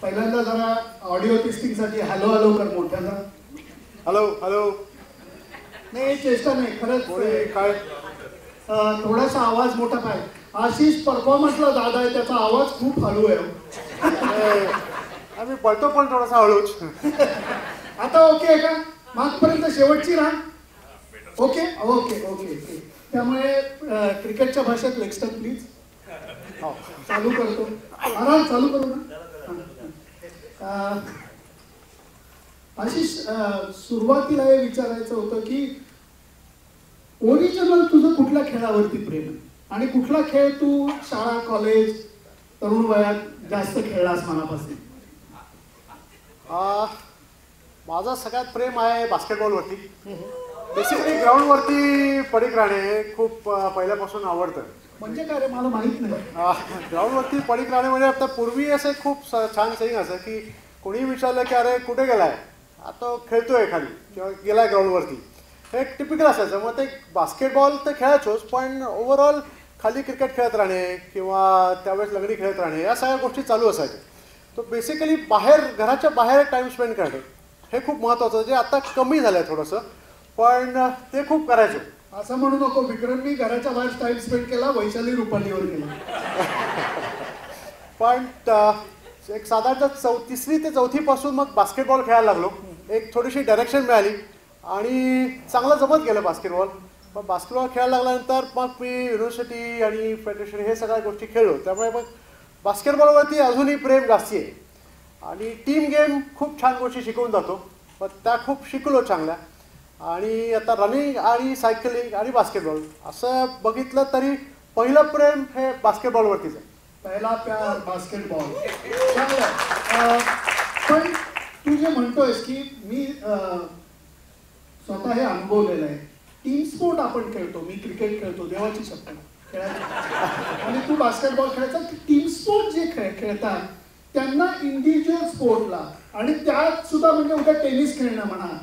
पहिल्यांदा जरा ऑडिओ टेस्टिंगसाठी हॅलो हॅलो कर मोठ्यानं. Hello hello. नाही चेष्टा नाही खरंच. काय थोडासा आवाज मोठा पाहिजे. आशिष परफॉर्मन्सला दादा आहे, त्याचा आवाज खूप हळू आहे. आम्ही पळतो पण थोडासा हळूच. आता ओके आहे का? मागपर्यंत शेवटची राह. Okay okay okay. त्यामुळे क्रिकेटच्या भाषेत लेक्स्टर प्लीज चालू करतो. आराम चालू करू ना. आशिष, सुरुवातीला हे विचारायचं होतं की ओरिजिनल तुझं कुठल्या खेळावरती प्रेम आहे आणि कुठला खेळ तू शाळा कॉलेज तरुण वयात जास्त खेळलास मनापासून? माझं सगळ्यात प्रेम आहे बास्केटबॉलवरती. बेसिकली ग्राउंडवरती पडीक राहणे खूप पहिल्यापासून आवडतं. म्हणजे काय रे, मला माहित नाही. ग्राउंडवरती पडीक राहणे म्हणजे आता पूर्वी असं खूप छान सेईंग असं की कोणीही विचारलं की अरे कुठे गेलाय, आता खेळतोय खाली किंवा गेलाय ग्राउंडवरती, हे एक टिपिकल असायचं. मग ते बास्केटबॉल तर खेळायचोच, पण ओव्हरऑल खाली क्रिकेट खेळत राहणे किंवा त्यावेळेस लंगडी खेळत राहणे या सगळ्या गोष्टी चालू असायच्या. तो बेसिकली बाहेर, घराच्या बाहेर टाईम स्पेंड करणे हे खूप महत्त्वाचं, जे आता कमी झालं आहे थोडंसं, पण ते खूप करायचो. असं म्हणू नको विक्रम, मी घराच्या बाहेर टाइम स्पेंड केला, वैशाली रुपालीवर केला. पण एक साधारणतः तिसरी ते चौथीपासून मग बास्केटबॉल खेळायला लागलो. एक थोडीशी डायरेक्शन मिळाली आणि चांगलं जमत गेलं बास्केटबॉल. पण बास्केटबॉल खेळायला लागल्यानंतर मग मी युनिव्हर्सिटी आणि फेडरेशन हे सगळ्या गोष्टी खेळलो. त्यामुळे मग बास्केटबॉलवरती अजूनही प्रेम जास्ती आहे. आणि टीम गेम खूप छान गोष्टी शिकवून जातो, पण त्या खूप शिकलो चांगल्या. आणि आता रनिंग आणि सायकलिंग आणि बास्केटबॉल असं बघितलं तरी पहिलं प्रेम हे बास्केटबॉलवरतीच आहे. पहिला प्यार बास्केटबॉल. पण तू जे म्हणतोयस की मी स्वतः हे अनुभवलेलं आहे, टीम स्पोर्ट आपण खेळतो, मी क्रिकेट खेळतो, देवाची शपथ खेळायचं, आणि तू बास्केटबॉल खेळायचा. टीम स्पोर्ट जे खेळतात त्यांना इंडिव्हिज्युअल स्पोर्टला, आणि त्यात सुद्धा म्हणजे उद्या टेनिस खेळणं म्हणा,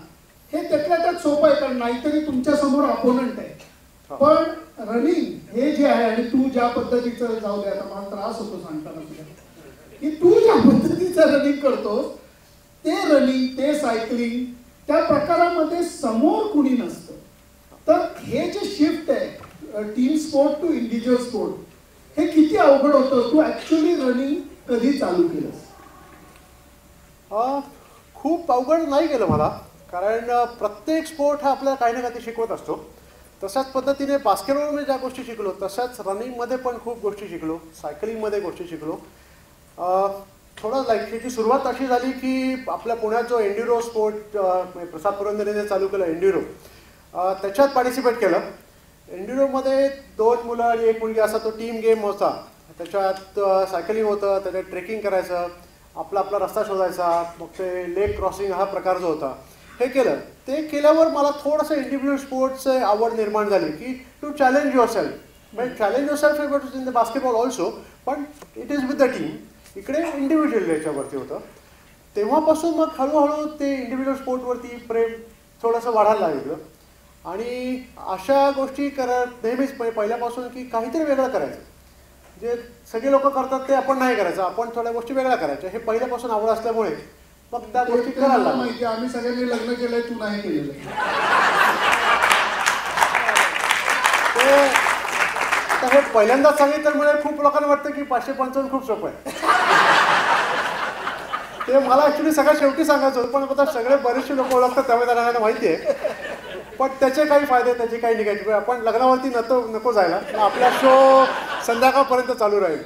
हे त्यातल्या त्यात सोपं आहे, कारण नाहीतरी तुमच्या समोर अपोनंट आहे. पण रनिंग हे जे आहे, आणि तू ज्या पद्धतीचं, जाऊ दे आता मला त्रास होतो सांगताना तुला, की तू ज्या पद्धतीचं रनिंग करतोस, ते रनिंग, ते सायकलिंग, त्या प्रकारामध्ये समोर कुणी नसतं. तर हे जे शिफ्ट आहे team sport to individual sport, हे किती अवघड होतं? तू ऍक्च्युली रनिंग कधी चालू केलंस? खूप अवघड नाही गेलं मला, कारण प्रत्येक स्पोर्ट हा आपल्याला काही ना काही शिकवत असतो. तशाच पद्धतीने बास्केटबॉलमध्ये ज्या गोष्टी शिकलो, तशाच रनिंगमध्ये पण खूप गोष्टी शिकलो, सायकलिंगमध्ये गोष्टी शिकलो. थोडं ह्याची सुरुवात अशी झाली की आपल्या पुण्यात जो एन्ड्युरो स्पोर्ट प्रसाद पुरंदरेने चालू केलं, एन्ड्युरो, त्याच्यात पार्टिसिपेट केलं. एन्ड्युरोमध्ये 2 मुलं आणि 1 मुलगी असा तो टीम गेम होता. त्याच्यात सायकलिंग होतं, त्याच्यात ट्रेकिंग करायचं, आपला आपला रस्ता शोधायचा, मग ते लेक क्रॉसिंग हा प्रकार जो होता हे केलं. ते केल्यावर मला थोडंसं इंडिव्हिज्युअल स्पोर्ट्सचं आवड निर्माण झाली की टू चॅलेंज युअर सेल्फ. म्हणजे challenge yourself in the basketball also, पण it is with the team. इकडे इंडिव्हिज्युअल याच्यावरती होतं. तेव्हापासून मग हळूहळू ते इंडिव्हिज्युअल स्पोर्टवरती प्रेम थोडंसं वाढायला लागलं. आणि अशा गोष्टी करत नेहमीच पहिल्यापासून की काहीतरी वेगळं करायचं, जे सगळे लोक करतात ते आपण नाही करायचं, आपण थोड्या गोष्टी वेगळ्या करायच्या, हे पहिल्यापासून आवड असल्यामुळे मग त्या गोष्टी करायला माहिती. आम्ही सगळ्यांनी लग्न केलंय, तू नाही केलेलं. ते हे पहिल्यांदाच सांगितलं म्हणजे खूप लोकांना वाटतं की 555 खूप सोपं आहे. ते मला ऍक्च्युली सगळ्यात शेवटी सांगायचं होतं, पण आता सगळे बरेचसे लोक ओळखतात त्यामुळे त्यांना माहिती आहे. पण त्याचे काही फायदे, त्याची काही निघायची. आपण लग्नावरती नको जायला, आपला शो संध्याकाळपर्यंत चालू राहील.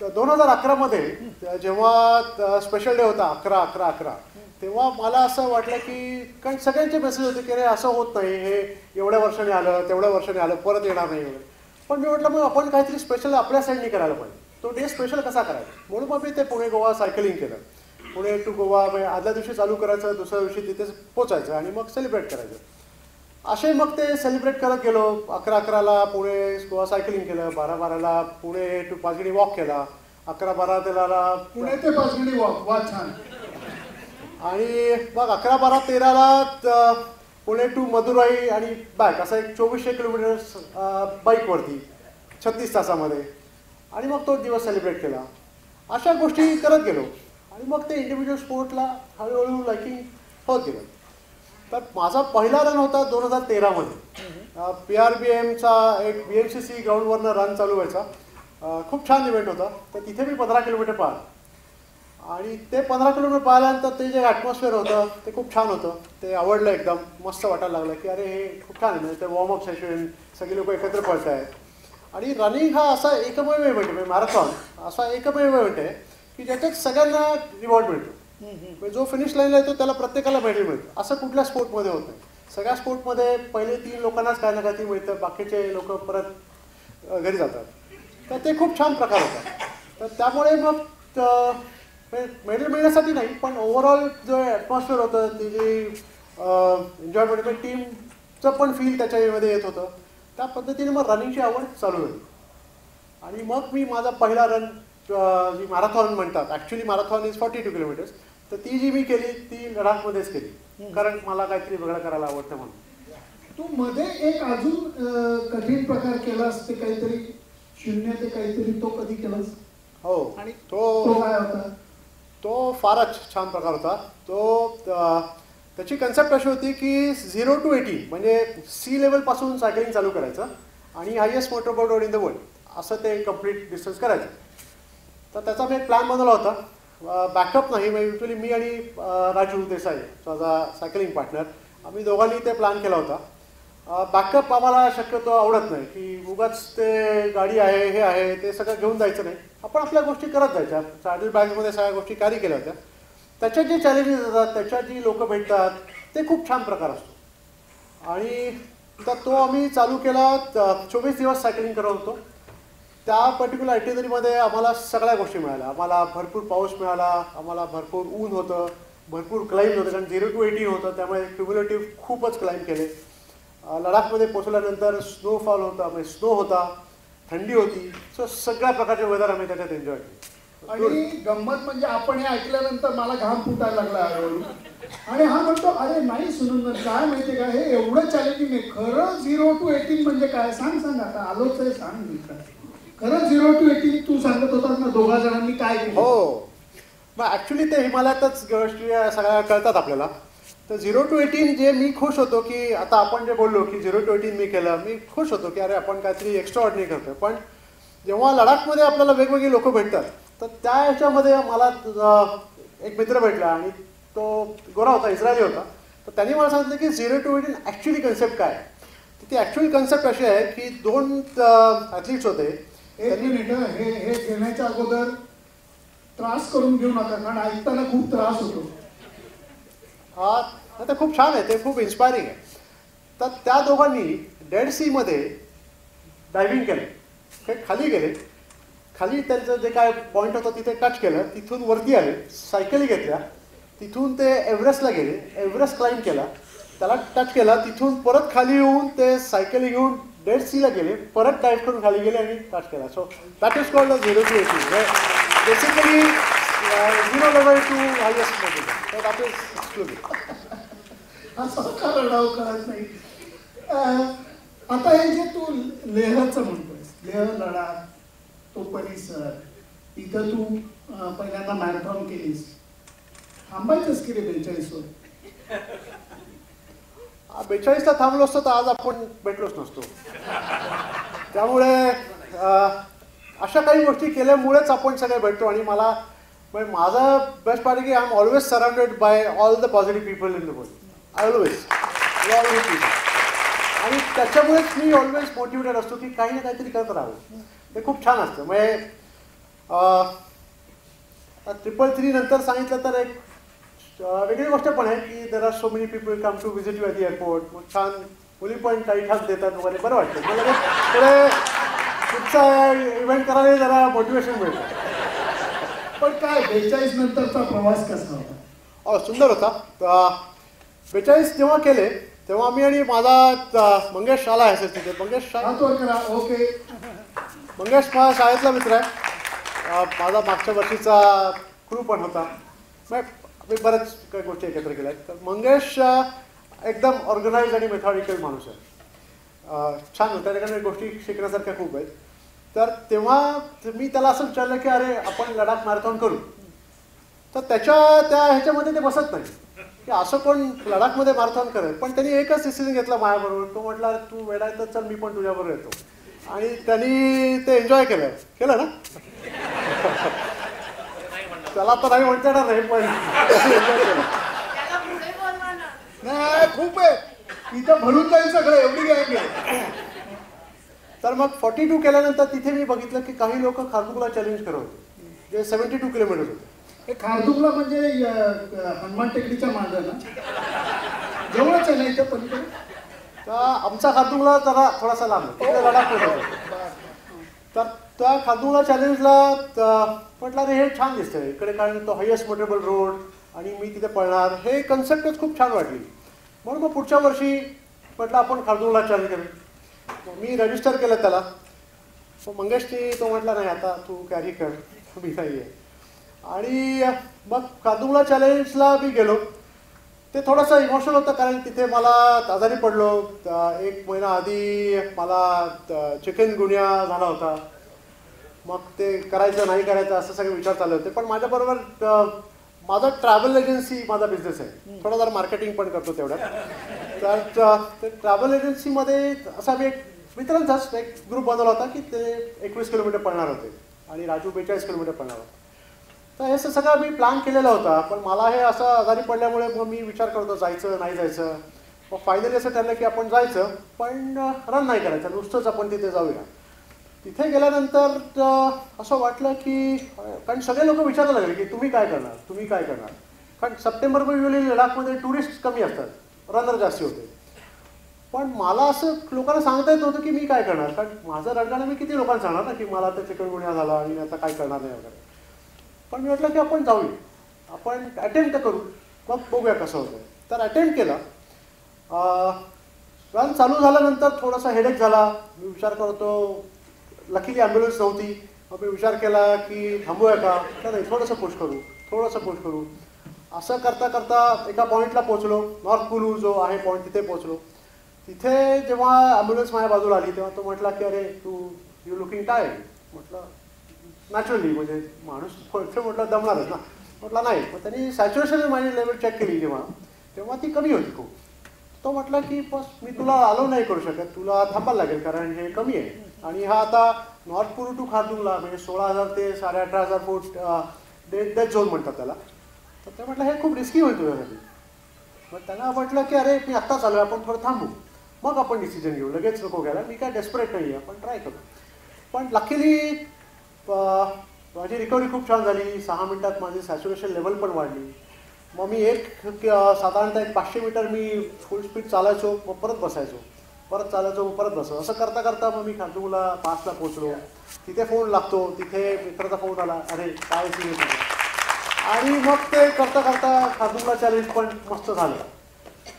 तर 2011मध्ये जेव्हा स्पेशल डे होता 11/11/11, तेव्हा मला असं वाटलं की, कारण सगळ्यांचे मेसेज होते की अरे असं होत नाही, हे एवढ्या वर्षाने आलं, तेवढ्या वर्षाने आलं, परत येणार नाही वगैरे. पण मी म्हटलं मग आपण काहीतरी स्पेशल आपल्या साईडनी करायला पाहिजे, तो डे स्पेशल कसा करायचा. म्हणून मग मी ते पुणे गोवा सायकलिंग केलं. पुणे टू गोवा म्हणजे आदल्या दिवशी चालू करायचं, दुसऱ्या दिवशी तिथेच पोचायचं आणि मग सेलिब्रेट करायचं. असे मग ते सेलिब्रेट करत गेलो. 11/11ला पुणे गोवा सायकलिंग केलं, 12/12ला पुणे टू पाचगणी वॉक केला, 11/12-13ला पुणे ते पाचगणी वॉक. वा, छान. आणि मग 11/12-13ला पुणे टू मदुराई आणि बॅक, असा एक 2400 किलोमीटर बाईकवरती. 36 तासामध्ये, आणि मग तो दिवस सेलिब्रेट केला. अशा गोष्टी करत गेलो आणि मग ते इंडिव्हिज्युअल स्पोर्टला हळूहळू लाईकिंग होत गेलं. तर माझा पहिला रन होता 2013मध्ये. PRBMचा एक BMCC ग्राउंडवरनं रन चालू व्हायचा. खूप छान इव्हेंट होता. तर तिथे मी 15 किलोमीटर पाहिलं आणि ते 15 किलोमीटर पाहिल्यानंतर ते जे ॲटमॉस्फिअर होतं ते खूप छान होतं. ते आवडलं, एकदम मस्त वाटायला लागलं की अरे हे खूप छान आहे. म्हणजे ते वॉर्मअप सेशन, सगळी लोक एकत्र पळत आहेत. आणि रनिंग हा असा एकमेव इव्हेंट आहे, मॅरेथॉन असा एकमेव इव्हेंट आहे की ज्याच्यात सगळ्यांना रिवॉर्ड मिळतो. म्हणजे जो फिनिश लाईनला येतो त्याला प्रत्येकाला मेडल मिळतं. असं कुठल्या स्पोर्टमध्ये होत नाही. सगळ्या स्पोर्टमध्ये पहिले 3 लोकांनाच काय ना काय मिळतं, बाकीचे लोक परत घरी जातात. तर ते खूप छान प्रकार होता. तर त्यामुळे मग मेडल मिळण्यासाठी नाही, पण ओव्हरऑल जो ॲटमॉस्फिअर होतं, ती जी एन्जॉयमेंट, टीमचं पण फील त्याच्यामध्ये येत होतं. त्या पद्धतीने मग रनिंगची आवड चालू झाली. आणि मग मी माझा पहिला रन, जी मॅरेथॉन म्हणतात, ॲक्च्युली मॅरेथॉन इज 42 किलोमीटर्स, तर ती जी मी केली ती लडाखमध्येच केली, कारण मला काहीतरी वेगळं करायला आवडतं म्हणून. तू मध्ये एक अजून कठीण प्रकार केलास, ते काहीतरी 0 ते काहीतरी, तो कधी केलास? हो, आणि तो काय होता? तो फारच छान प्रकार होता. तो त्याची कन्सेप्ट अशी होती की 0 to 80 म्हणजे सी लेवलपासून सायकलिंग चालू करायचं आणि हायेस्ट मोटरबोर्ड इन द वर्ल्ड असं ते कम्प्लीट डिस्टन्स करायचं. तर त्याचा मी एक प्लॅन बनवला होता. बॅकअप नाही, मग युजली मी आणि राजू देसाई माझा सायकलिंग पार्टनर, आम्ही दोघांनी ते प्लॅन केला होता. बॅकअप आम्हाला शक्यतो आवडत नाही की उगाच ते गाडी आहे, हे आहे, ते सगळं घेऊन जायचं नाही. आपण आपल्या गोष्टी करत जायच्या. सॅडल बॅग्समध्ये सगळ्या गोष्टी कॅरी केल्या होत्या. त्याच्यात जे चॅलेंजेस असतात, त्याच्यात जी लोकं भेटतात, ते खूप छान प्रकार असतो. आणि तर तो आम्ही चालू केला. 24 दिवस सायकलिंग करत होतो. त्या पर्टिक्युलर आयटिनरीमध्ये आम्हाला सगळ्या गोष्टी मिळाल्या. आम्हाला भरपूर पाऊस मिळाला, आम्हाला भरपूर ऊन होतं, भरपूर क्लाइंब होतं, कारण 0 to 80 होतं, त्यामुळे क्युम्युलेटिव्ह खूपच क्लाइंब केले. लडाखमध्ये पोचल्यानंतर स्नोफॉल होता, म्हणजे स्नो होता, थंडी होती. सो सगळ्या प्रकारचे वेदर आम्ही त्याच्यात एन्जॉय केले. आणि गंमत म्हणजे आपण हे ऐकल्यानंतर मला घाम फुटायला लागला हळूहळू. आणि हा म्हणतो अरे नाही सुनंदन, काय माहितीये का, हे एवढं चॅलेंजिंग आहे. खरं 0 to 80 म्हणजे काय, सांग आता आलोच आहे, सांग मी काय खरं 0 to 80 तू सांगत होतास ना, 2 जणांनी काय केलं? हो, मग ॲक्च्युली ते हिमालयातच गोष्टी सगळ्या कळतात आपल्याला. तर 0 to 80 जे मी खुश होतो की आता आपण जे बोललो की 0 to 80 मी केलं, मी खुश होतो की अरे आपण काहीतरी एक्स्ट्रा ऑर्डिनरी करतोय. पण जेव्हा लडाखमध्ये आपल्याला वेगवेगळी लोकं भेटतात, तर त्या ह्याच्यामध्ये मला एक मित्र भेटला आणि तो गोरा होता, इस्रायली होता. तर त्यांनी मला सांगितलं की 0 to 80 ॲक्च्युली कन्सेप्ट काय आहे. ती ॲक्च्युअल कन्सेप्ट अशी आहे की 2 ॲथलीट्स होते. एक मिनिट, हे घेण्याच्या अगोदर त्रास करून घेऊ नका, कारण ऐकताना खूप त्रास होतो. हा, ते खूप छान आहे, ते खूप इन्स्पायरिंग आहे. तर त्या दोघांनी डेड सीमध्ये डायव्हिंग केलं. ते खाली गेले, खाली त्यांचं जे काय पॉईंट होतं तिथे टच केलं, तिथून वरती आले, सायकली घेतल्या, तिथून ते एव्हरेस्टला गेले, एव्हरेस्ट क्लाइंब केला, त्याला टच केला, तिथून परत खाली येऊन ते सायकली घेऊन डेड सीला गेले, परत डायव्ह करून खाली गेले आणि टच केला. So that is called 0 to 80. Basically 0 level to highest level. So that is exclusive. असं कारण कळत नाही. आता हे जे तू लेहचं म्हणतोयस, लेह लडाख, तो परिसर, इथं तू पहिल्यांदा मॅरेथॉन केलीस, थांबायचंच की रे 42 वर? 42ला थांबलो असतो तर आज आपण भेटलोच नसतो. त्यामुळे अशा काही गोष्टी केल्यामुळेच आपण सगळे भेटतो. आणि मला माझा बेस्ट पार्ट की I am always surrounded by all the positive people in the world. Always people. आणि त्याच्यामुळेच मी ऑलवेज मोटिवेटेड असतो की काही ना काहीतरी करत राहावं. ते खूप छान असतं. म्हणजे 333 नंतर सांगितलं तर एक वेगळी गोष्ट पण आहे की there are so many people come to visit you at the airport. मग छान मुली पण काही ठास देतात वगैरे, बरं वाटतं. मला पुढे पुढचा इव्हेंट करायला जरा मोटिवेशन मिळतं. पण काय 42 नंतरचा प्रवास कसा होता? सुंदर होता. 42 जेव्हा केले तेव्हा मी आणि माझा मंगेश शाला आहे सर तिथे. मंगेश ओके, मंगेश माझा शाळेतला मित्र आहे. माझा मागच्या वर्षीचा क्रू पण होता. मी बऱ्याच काही गोष्टी एकत्र केल्या आहेत. तर मंगेश एकदम ऑर्गनाइज आणि मेथॉडिकल माणूस आहे. छान होतं. त्याच्याकडे गोष्टी शिकण्यासारख्या खूप आहेत. तर तेव्हा मी त्याला असं विचारलं की अरे आपण लडाख मॅरेथॉन करू. तर त्या ह्याच्यामध्ये ते बसत नाही की असं कोण लडाखमध्ये मॅरेथॉन करेल. पण त्यांनी एकच डिसिजन घेतला माझ्याबरोबर. तो म्हटला तू वेडा आहे तर चल मी पण तुझ्याबरोबर येतो. आणि त्यांनी ते एन्जॉय केलं ना. त्याला तर नाही म्हणता येणार नाही पण एन्जॉय केलं. नाही खूप आहे इथं भरून जाईल सगळं एवढी गँग आहे. तर मग 42 केल्यानंतर तिथे मी बघितलं की काही लोक खारदुंगला चॅलेंज करत होते जे 72 किलोमीटर होते. हे खारदुंगला म्हणजे हनुमान टेकडीच्या मागं ना जवळच आहे ना इथं पलीकडे. तर आमचा खारदुंगला जरा थोडासा लांब तिकडे लडाखमध्ये होता. तर त्या खारदुंगला चॅलेंजला म्हटलं अरे हे छान दिसतंय इकडे कारण तो हायेस्ट मोटेबल रोड आणि मी तिथे पळणार हे कन्सेप्टच खूप छान वाटली. म्हणून मग पुढच्या वर्षी म्हटलं आपण खारदुंगला चॅलेंज करू. मी रजिस्टर केलं त्याला. मंगेशनी तो म्हटला नाही आता तू कॅरी कर मी नाही आहे. आणि मग खारदुंगला चॅलेंजला मी गेलो. ते थोडंसं इमोशनल होतं कारण तिथे मला आजारी पडलो. 1 महिना आधी मला चिकनगुन्या झाला होता. मग ते करायचं नाही करायचं असं सगळे विचार चालले होते. पण माझ्याबरोबर माझा ट्रॅव्हल एजन्सी माझा बिझनेस आहे. थोडा जरा मार्केटिंग पण करतो तेवढ्यात. तर ट्रॅव्हल एजन्सीमध्ये असा मी एक मित्रांचाच एक ग्रुप बनवला होता की ते 21 किलोमीटर पळणार होते आणि राजू 42 किलोमीटर पळणार होता. तर हे सगळं मी प्लॅन केलेला होता. पण मला हे असं आजारी पडल्यामुळे मग मी विचार करतो जायचं नाही जायचं. मग फायनली असं ठरलं की आपण जायचं पण रन नाही करायचं नुसतंच आपण तिथे जाऊया. तिथे गेल्यानंतर असं वाटलं की कारण सगळे लोक विचारायला लागले की तुम्ही काय करणार तुम्ही काय करणार. कारण सप्टेंबरमध्ये लडाखमध्ये टुरिस्ट कमी असतात रनर जास्ती होते. पण मला असं लोकांना सांगता येत नव्हतं की मी काय करणार कारण माझं रडगाणं मी किती लोकांना सांगणार ना की मला आता चिकनगुन्या झाला आणि आता काय करणार नाही वगैरे. पण मी म्हटलं की आपण जाऊया आपण अटेम्प्ट करू मग बघूया कसं होतं. तर अटेम्प्ट केला. रन चालू झाल्यानंतर थोडासा हेडेक झाला. मी विचार करतो लकीली ॲम्ब्युलन्स नव्हती. मग मी विचार केला की थांबूया का तर नाही थोडंसं पुश करू. असं करता करता एका पॉईंटला पोहोचलो. नॉर्थ कुलू जो आहे पॉईंट तिथे पोहोचलो. तिथे जेव्हा ॲम्ब्युलन्स माझ्या बाजूला आली तेव्हा तो म्हटला की अरे यू लुकिंग टायर्ड. म्हटलं नॅचरली म्हणजे माणूस म्हटलं दमणारच ना. म्हटलं नाही. मग त्यांनी सॅच्युरेशन माझी लेवल चेक केली तेव्हा ती कमी होती खूप. तो म्हटला की बस मी तुला अलाउ नाही करू शकत तुला थांबायला लागेल कारण हे कमी आहे. आणि हा आता नॉर्थ कुलू टू खारदुंगला म्हणजे 16,000 ते 18,500 फूट डेड झोन म्हणतात त्याला. तर ते म्हटलं हे खूप रिस्की होईल तुझ्यासाठी. मग त्यांना म्हटलं की अरे मी आत्ता चालू आहे आपण थोडं थांबू मग आपण डिसिजन घेऊ लगेच नको घ्यायला. मी काय डेस्परेट नाही आहे आपण ट्राय करू. पण लकीली माझी रिकव्हरी खूप छान झाली. 6 मिनिटात माझी सॅच्युरेशन लेवल पण वाढली. मग मी साधारणतः 500 मीटर मी फुल स्पीड चालायचो मग परत बसायचो परत चालायचो मग परत बसायचो. असं करता करता मग मी खारदुंगला 5ला पोहोचलो. तिथे फोन लागतो. तिथे मित्राचा फोन आला अरे काय सिरियस आणि मग ते करता करता खारदुंगला चॅलेंज पण मस्त झालं.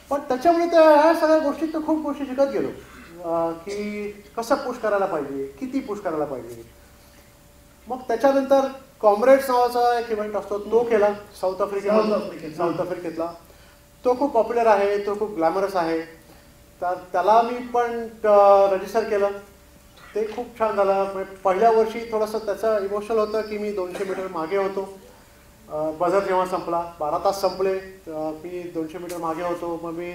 पण त्याच्यामुळे ह्या सगळ्या गोष्टीत तर खूप गोष्टी शिकत गेलो की कसं पुश करायला पाहिजे किती पुश करायला पाहिजे. मग त्याच्यानंतर कॉम्रेड्स नावाचा एक इव्हेंट असतो तो केला साऊथ आफ्रिकेतला. तो खूप पॉप्युलर आहे तो खूप ग्लॅमरस आहे. तर त्याला मी पण रजिस्टर केलं. ते खूप छान झालं. पहिल्या वर्षी थोडंसं त्याचं इमोशनल होतं की मी 200 मीटर मागे होतो. बझर जेव्हा संपला 12 तास संपले मी 200 मीटर मागे होतो. मग मी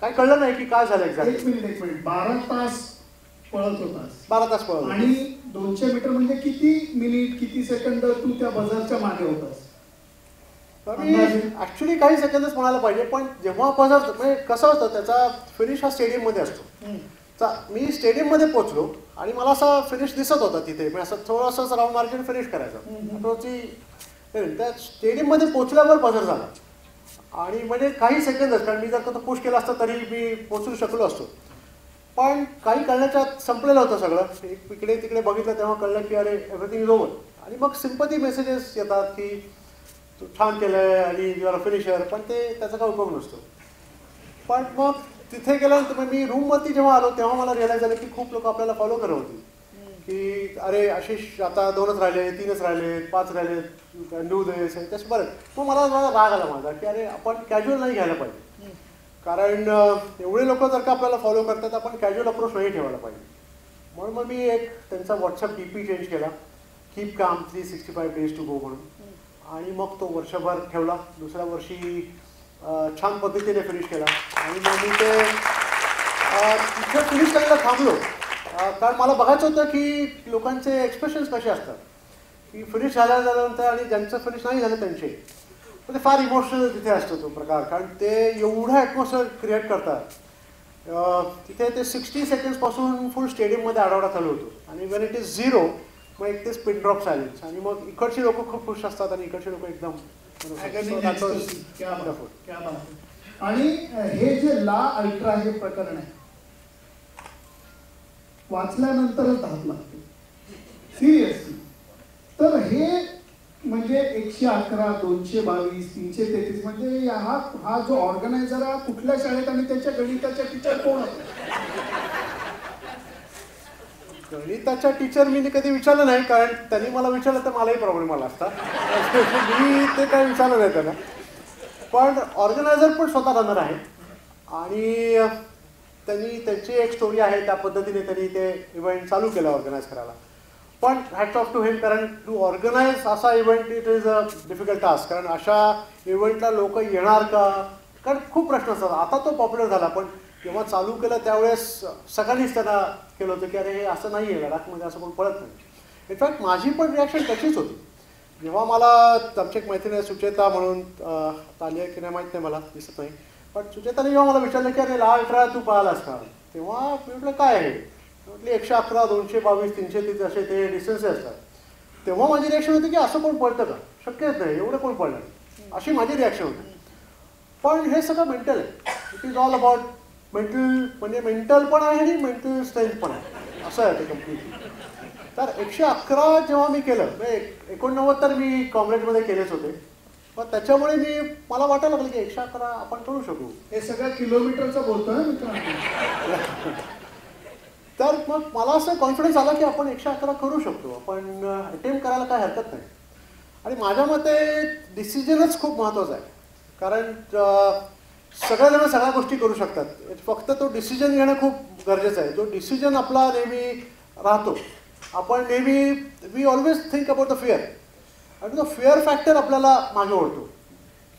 काय कळलं नाही की काय झालं एक्झॅक्ट. एक मिनिट 12 तास पळत होतास. 12 तास पळत आणि 200 मीटर म्हणजे किती मिनिट किती सेकंद तू त्या बझरच्या मागे होतास. ऍक्च्युली काही सेकंदच म्हणायला पाहिजे पण जेव्हा बझर म्हणजे कसं होतं त्याचा फिनिश हा स्टेडियममध्ये असतो. मी स्टेडियममध्ये पोहोचलो आणि मला असा फिनिश दिसत होता तिथे मी असं थोडंसं राऊंड मार्जिन फिनिश करायचं. त्या स्टेडियममध्ये पोहोचल्यावर बझर झाला आणि म्हणजे काही सेकंदच कारण मी जर का पुश केला असता तरी मी पोहोचू शकलो असतो. पण काही कळण्याच्यात संपलेलं होतं सगळं. इकडे तिकडे बघितलं तेव्हा कळलं की अरे एव्हरीथिंग इज ओव्हर. आणि मग सिम्पथी मेसेजेस येतात की तू छान केलंय आणि यू आर अ फिनिशर पण ते त्याचा काय उपयोग नसतो. पण मग तिथे गेल्यानंतर मी रूमवरती जेव्हा आलो तेव्हा मला रिअलाइज झालं की खूप लोक आपल्याला फॉलो करत होती की अरे आशिष आता 2च राहिले 3च राहिले 5 राहिले डू देस तसं बरं. मग मला राग आला माझा की अरे आपण कॅज्युअल नाही घ्यायला पाहिजे कारण एवढे लोक जर का आपल्याला फॉलो करतात आपण कॅज्युअल अप्रोच नाही ठेवायला पाहिजे. म्हणून मग मी एक त्यांचा व्हॉट्सअप DP चेंज केला, keep calm 365 days to go म्हणून. आणि मग तो वर्षभर ठेवला. दुसऱ्या वर्षी छान पद्धतीने फिनिश केला आणि मग मी ते तिथे फिनिश करायला थांबलो. कारण मला बघायचं होतं की लोकांचे एक्सप्रेशन्स कसे असतात, की फिनिश झाल्यानंतर आणि ज्यांचं फिनिश नाही झालं त्यांचे, पण ते फार इमोशनल तिथे असतो तो प्रकार. कारण ते एवढं ॲटमॉस्फिअर क्रिएट करतात. तिथे ते 60 सेकंड्सपासून फुल स्टेडियममध्ये आढावा चालू होतो आणि वेन इट इज 0 मग एक ते स्पिन ड्रॉप सायलेन्स. आणि मग इकडची लोक खूप खुश असतात आणि इकडची लोक एकदम. आणि हे जे ला अल्ट्रा हे प्रकरण आहे, वाचल्यानंतरच धाप लागते सिरियसली. तर हे म्हणजे 111, 222, 333 म्हणजे हा जो ऑर्गनायझर आहे कुठल्या शाळेत आणि त्याच्या गणिताच्या टीचर कोण आहे? गणिताच्या टीचर मी कधी विचारलं नाही, कारण त्यांनी मला विचारलं तर मलाही प्रॉब्लेम आला असता. मी ते काही विचारलं नाही त्यांना. पण ऑर्गनायझर पण स्वतः रनर आहे आणि त्यांनी त्यांची एक स्टोरी आहे, त्या पद्धतीने त्यांनी ते इव्हेंट चालू केलं ऑर्गनाईज करायला. पण हॅट्स ऑफ टू हिम, कारण टू ऑर्गनाईज असा event it is a difficult task. कारण अशा इव्हेंटला लोक येणार का, कारण खूप प्रश्न असतात. आता तो पॉप्युलर झाला, पण जेव्हा चालू केलं त्यावेळेस सगळ्यांनीच त्यांना केलं होतं की अरे हे असं नाही आहे, लडाखमध्ये असं कोण पळत नाही. इनफॅक्ट माझी पण रिॲक्शन तशीच होती. जेव्हा मला आमची एक मैत्रीण आहे सुचेता म्हणून, ताली की नाही माहीत नाही, मला दिसत नाही, पण सुचेताने जेव्हा मला विचारलं की अरे ला अल्ट्रा तू पाहिलास का, तेव्हा मी म्हटलं काय आहे, म्हटली 111, 222, 333 असे ते डिस्टन्सेस असतात. तेव्हा माझी रिॲक्शन होती की असं कोण पळतं का, शक्यच नाही, एवढं कोण पळणार, अशी माझी रिॲक्शन होती. पण हे सगळं मेंटल आहे. It is all about mental, म्हणजे मेंटल पण आहे आणि मेंटल स्ट्रेंथ पण आहे, असं आहे ते कम्प्लिटली. तर 111 जेव्हा मी केलं, म्हणजे 89 तर मी कॉम्रेडमध्ये केलेच होते, पण त्याच्यामुळे मला वाटायला लागलं की 111 आपण करू शकू. हे सगळं किलोमीटरचं बोलतोय ना मित्रांनो. तर मग मला असं कॉन्फिडन्स आला की आपण 111 करू शकतो, आपण अटेम्प्ट करायला काय हरकत नाही. आणि माझ्या मते डिसिजनच खूप महत्त्वाचा आहे. कारण सगळेजण सगळ्या गोष्टी करू शकतात, फक्त तो डिसिजन घेणं खूप गरजेचं आहे. तो डिसिजन आपला नेहमी राहतो. आपण नेहमी we always think about the fear, आणि तो फिअर फॅक्टर आपल्याला मागे ओढतो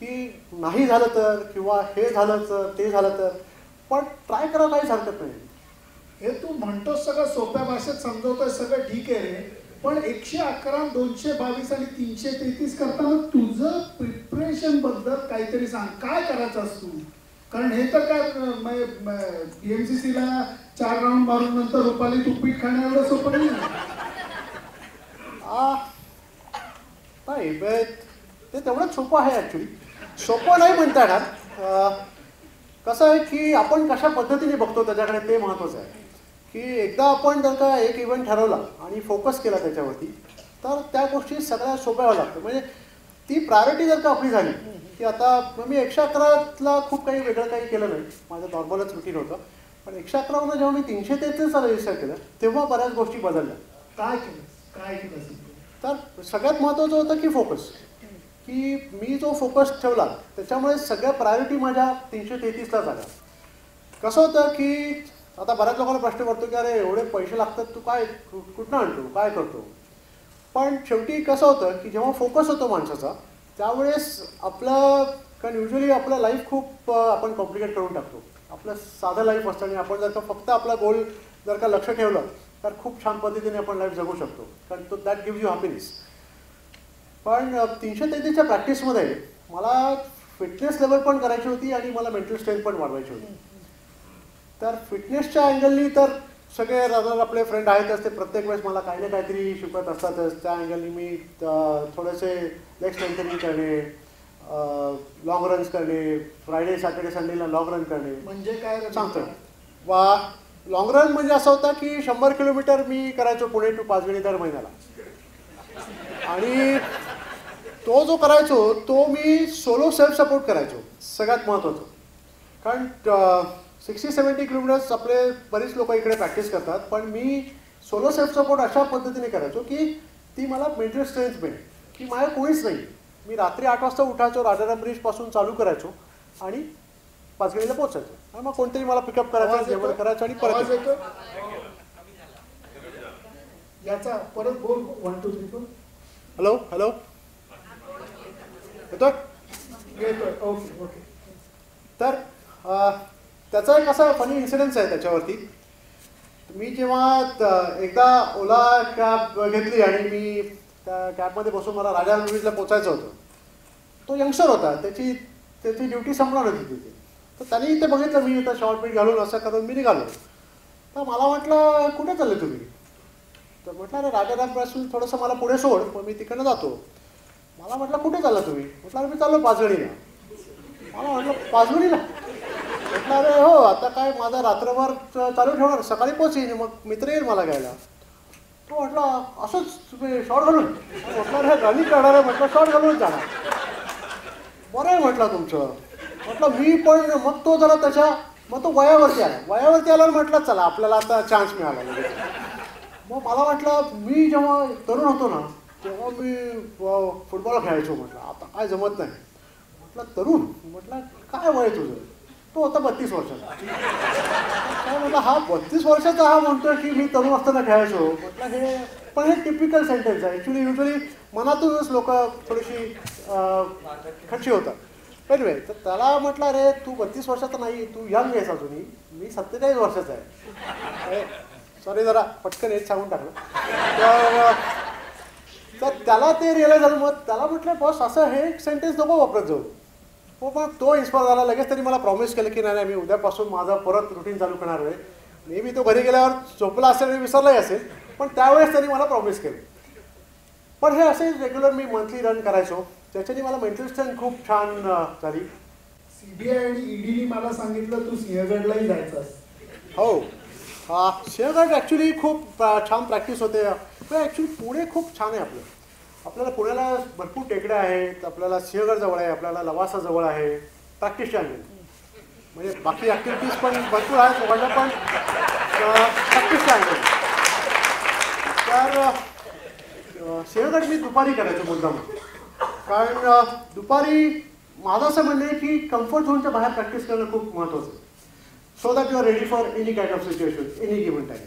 की नाही झालं तर, किंवा हे झालं तर, ते झालं तर. पण ट्राय करा, काहीच हरकत नाही. हे तू म्हणतोस सगळं सोप्या भाषेत समजवतोय, सगळं ठीक आहे रे, पण 111, 222 आणि 333 करताना तुझं प्रिपरेशन बद्दल काहीतरी सांग. काय करायचं असतो, कारण हे तर काय BMCC ला 4 राऊंड मारून नंतर रुपाली तूपीठ खाणं एवढं सोपं नाही. नाही, ते तेवढंच सोपं आहे ॲक्च्युली. सोपं नाही म्हणता येणार. कसं आहे की आपण कशा पद्धतीने बघतो त्याच्याकडे ते महत्त्वाचं आहे. की एकदा आपण जर का एक इव्हेंट ठरवला आणि फोकस केला त्याच्यावरती, तर त्या गोष्टी सगळ्या सोप्या व्हायला लागतं. म्हणजे ती प्रायोरिटी जर का आपली झाली की आता मी 111ला खूप काही वेगळं काही केलं नाही, माझं नॉर्मलच रुटीन होतं. पण 111वरून जेव्हा मी 333ला रजिस्टर केलं तेव्हा बऱ्याच गोष्टी बदलल्या. काय केलं? तर सगळ्यात महत्त्वाचं होतं की फोकस. की मी जो फोकस ठेवला त्याच्यामुळे सगळ्या प्रायोरिटी माझ्या 333ला झाल्या. कसं होतं की आता बऱ्याच लोकांना प्रश्न पडतो की अरे एवढे पैसे लागतात, तू काय कुठनं आणतो, काय करतो. पण शेवटी कसं होतं की जेव्हा फोकस होतो माणसाचा त्यावेळेस आपलं, कारण युजली आपलं लाईफ खूप आपण कॉम्प्लिकेट करून टाकतो. आपलं साधं लाईफ असतं आणि आपण जर का फक्त आपला गोल जर का लक्ष ठेवलं तर खूप छान पद्धतीने आपण लाईफ जगू शकतो, कारण तो दॅट गिव्ज यू हॅपीनेस. पण 333च्या प्रॅक्टिसमध्ये मला फिटनेस लेवल पण करायची होती आणि मला मेंटल स्ट्रेंथ पण वाढवायची होती. तर फिटनेसच्या अँगलनी तर सगळे रनर आपले फ्रेंड आहेतच, ते प्रत्येक वेळेस मला काही ना काहीतरी शिकवत असतातच. त्या अँगलनी मी थोडेसे लेग स्ट्रेंथनिंग करणे, लॉंग रन्स करणे, फ्रायडे सॅटर्डे संडेला लॉंग रन करणे. म्हणजे काय सांगतो वा, लॉंग रन म्हणजे असं होतं की 100 किलोमीटर मी करायचो पुणे टू पाचगणी दर महिन्याला. आणि तो जो करायचो तो मी सोलो सेल्फ सपोर्ट करायचो, सगळ्यात महत्त्वाचं. कारण 60-70 किलोमीटर्स आपले बरीच लोक इकडे प्रॅक्टिस करतात, पण मी सोलो सेल्फ सपोर्ट अशा पद्धतीने करायचो की ती मला मेंटल स्ट्रेंथ मिळेल. की माझ्या कोणीच नाही, मी रात्री 8 वाजता उठायचो, राजाराम ब्रिजपासून चालू करायचो आणि पाचगणीला पोहोचायचो. आणि मग कोणतरी मला पिकअप करायचं, जेवण करायचं आणि परत. याचा परत बोल 1 2 3 4. हॅलो हॅलो येतोय येतोय. Okay okay. तर त्याचा एक असा फनी इन्सिडेन्स आहे त्याच्यावरती. मी जेव्हा एकदा ओला कॅब घेतली आणि मी त्या कॅबमध्ये बसून मला राजा मूवीजला पोचायचं होतं. तो यंगस्टर होता, त्याची ड्युटी संपणार होती तिथे. तर त्याने इथे बघितलं मी इथं शॉर्ट बीट घालून असं करून मी निघालो. तर मला म्हटलं कुठे चालले तुम्ही? तर म्हटलं अरे राजारामपासून थोडंसं मला पुढे सोड, पण मी तिकडनं जातो. मला म्हटलं कुठे चालला तुम्ही? म्हटलं अरे मी चाललो पाचगणीला. मला म्हटलं पाचगणीला? म्हटलं अरे हो, आता काय माझा रात्रभर चालू ठेवणार, सकाळी पोचीन, मग मित्र येईल मला घ्यायला. तो म्हटलं असंच तुम्ही शॉर्ट घालून? म्हटलं अरे गाडी काढणार आहे, म्हटलं शॉर्ट घालून जाणार. बरं आहे म्हटलं तुमचं. म्हटलं मी पण मग तो जरा मग तो वयावरती आल्यावर म्हटलं चला आपल्याला आता चान्स मिळाला. मग मला वाटलं मी जेव्हा तरुण होतो ना तेव्हा मी फुटबॉल खेळायचो. म्हटलं आता काय जमत नाही. म्हटलं तरुण? म्हटलं काय वय तुझं? तो होता 32 वर्षाचा. काय म्हटलं हा 32 वर्षाचा हा म्हणतोय की मी तरुण असताना खेळायचो. म्हटलं हे टिपिकल सेंटेन्स आहे. युजली मनातूनच लोक थोडीशी खच्ची होतात. एनिवे, तर त्याला म्हटलं अरे तू 32 वर्षाचा नाही, तू यंग आहेस अजूनही. मी 47 वर्षाचा आहे. सॉरी जरा पटकन हेच सांगून टाकलं. तर त्याला ते रिअलाइज झालं. मग त्याला म्हटलं बॉस असं हे सेंटेन्स नको वापरत जाऊ. हो, मग तो इन्स्पायर झाला. लगेच त्यांनी मला प्रॉमिस केलं की नाही मी उद्यापासून माझा परत रुटीन चालू करणार आहे. नेहमी तो घरी गेल्यावर झोपला असेल आणि विसरलाही असेल, पण त्यावेळेस त्यांनी मला प्रॉमिस केलं. पण हे असे रेग्युलर मी मंथली रन करायचो. त्याच्याने मला मेंटल स्ट्रेंथ खूप छान झाली. सीबीआय आणि ईडीने मला सांगितलं तू सिंहगडलाही जायचास. हो, सिंहगड ॲक्च्युली खूप छान प्रॅक्टिस होते. ॲक्च्युली पुणे खूप छान आहे आपल्याला पुण्याला भरपूर टेकड्या आहेत. आपल्याला सिंहगड जवळ आहे, आपल्याला लवासा जवळ आहे. प्रॅक्टिस छान आहे. म्हणजे बाकी ॲक्टिव्हिटीज पण भरपूर आहेत पण प्रॅक्टिस छान आहे. तर सिंहगड मी दुपारी करायचो मुद्दाम. कारण दुपारी माझं असं म्हणणं आहे की कम्फर्ट झोनच्या बाहेर प्रॅक्टिस करणं खूप महत्त्वाचं आहे. So that you are ready for any kind of situation any given time.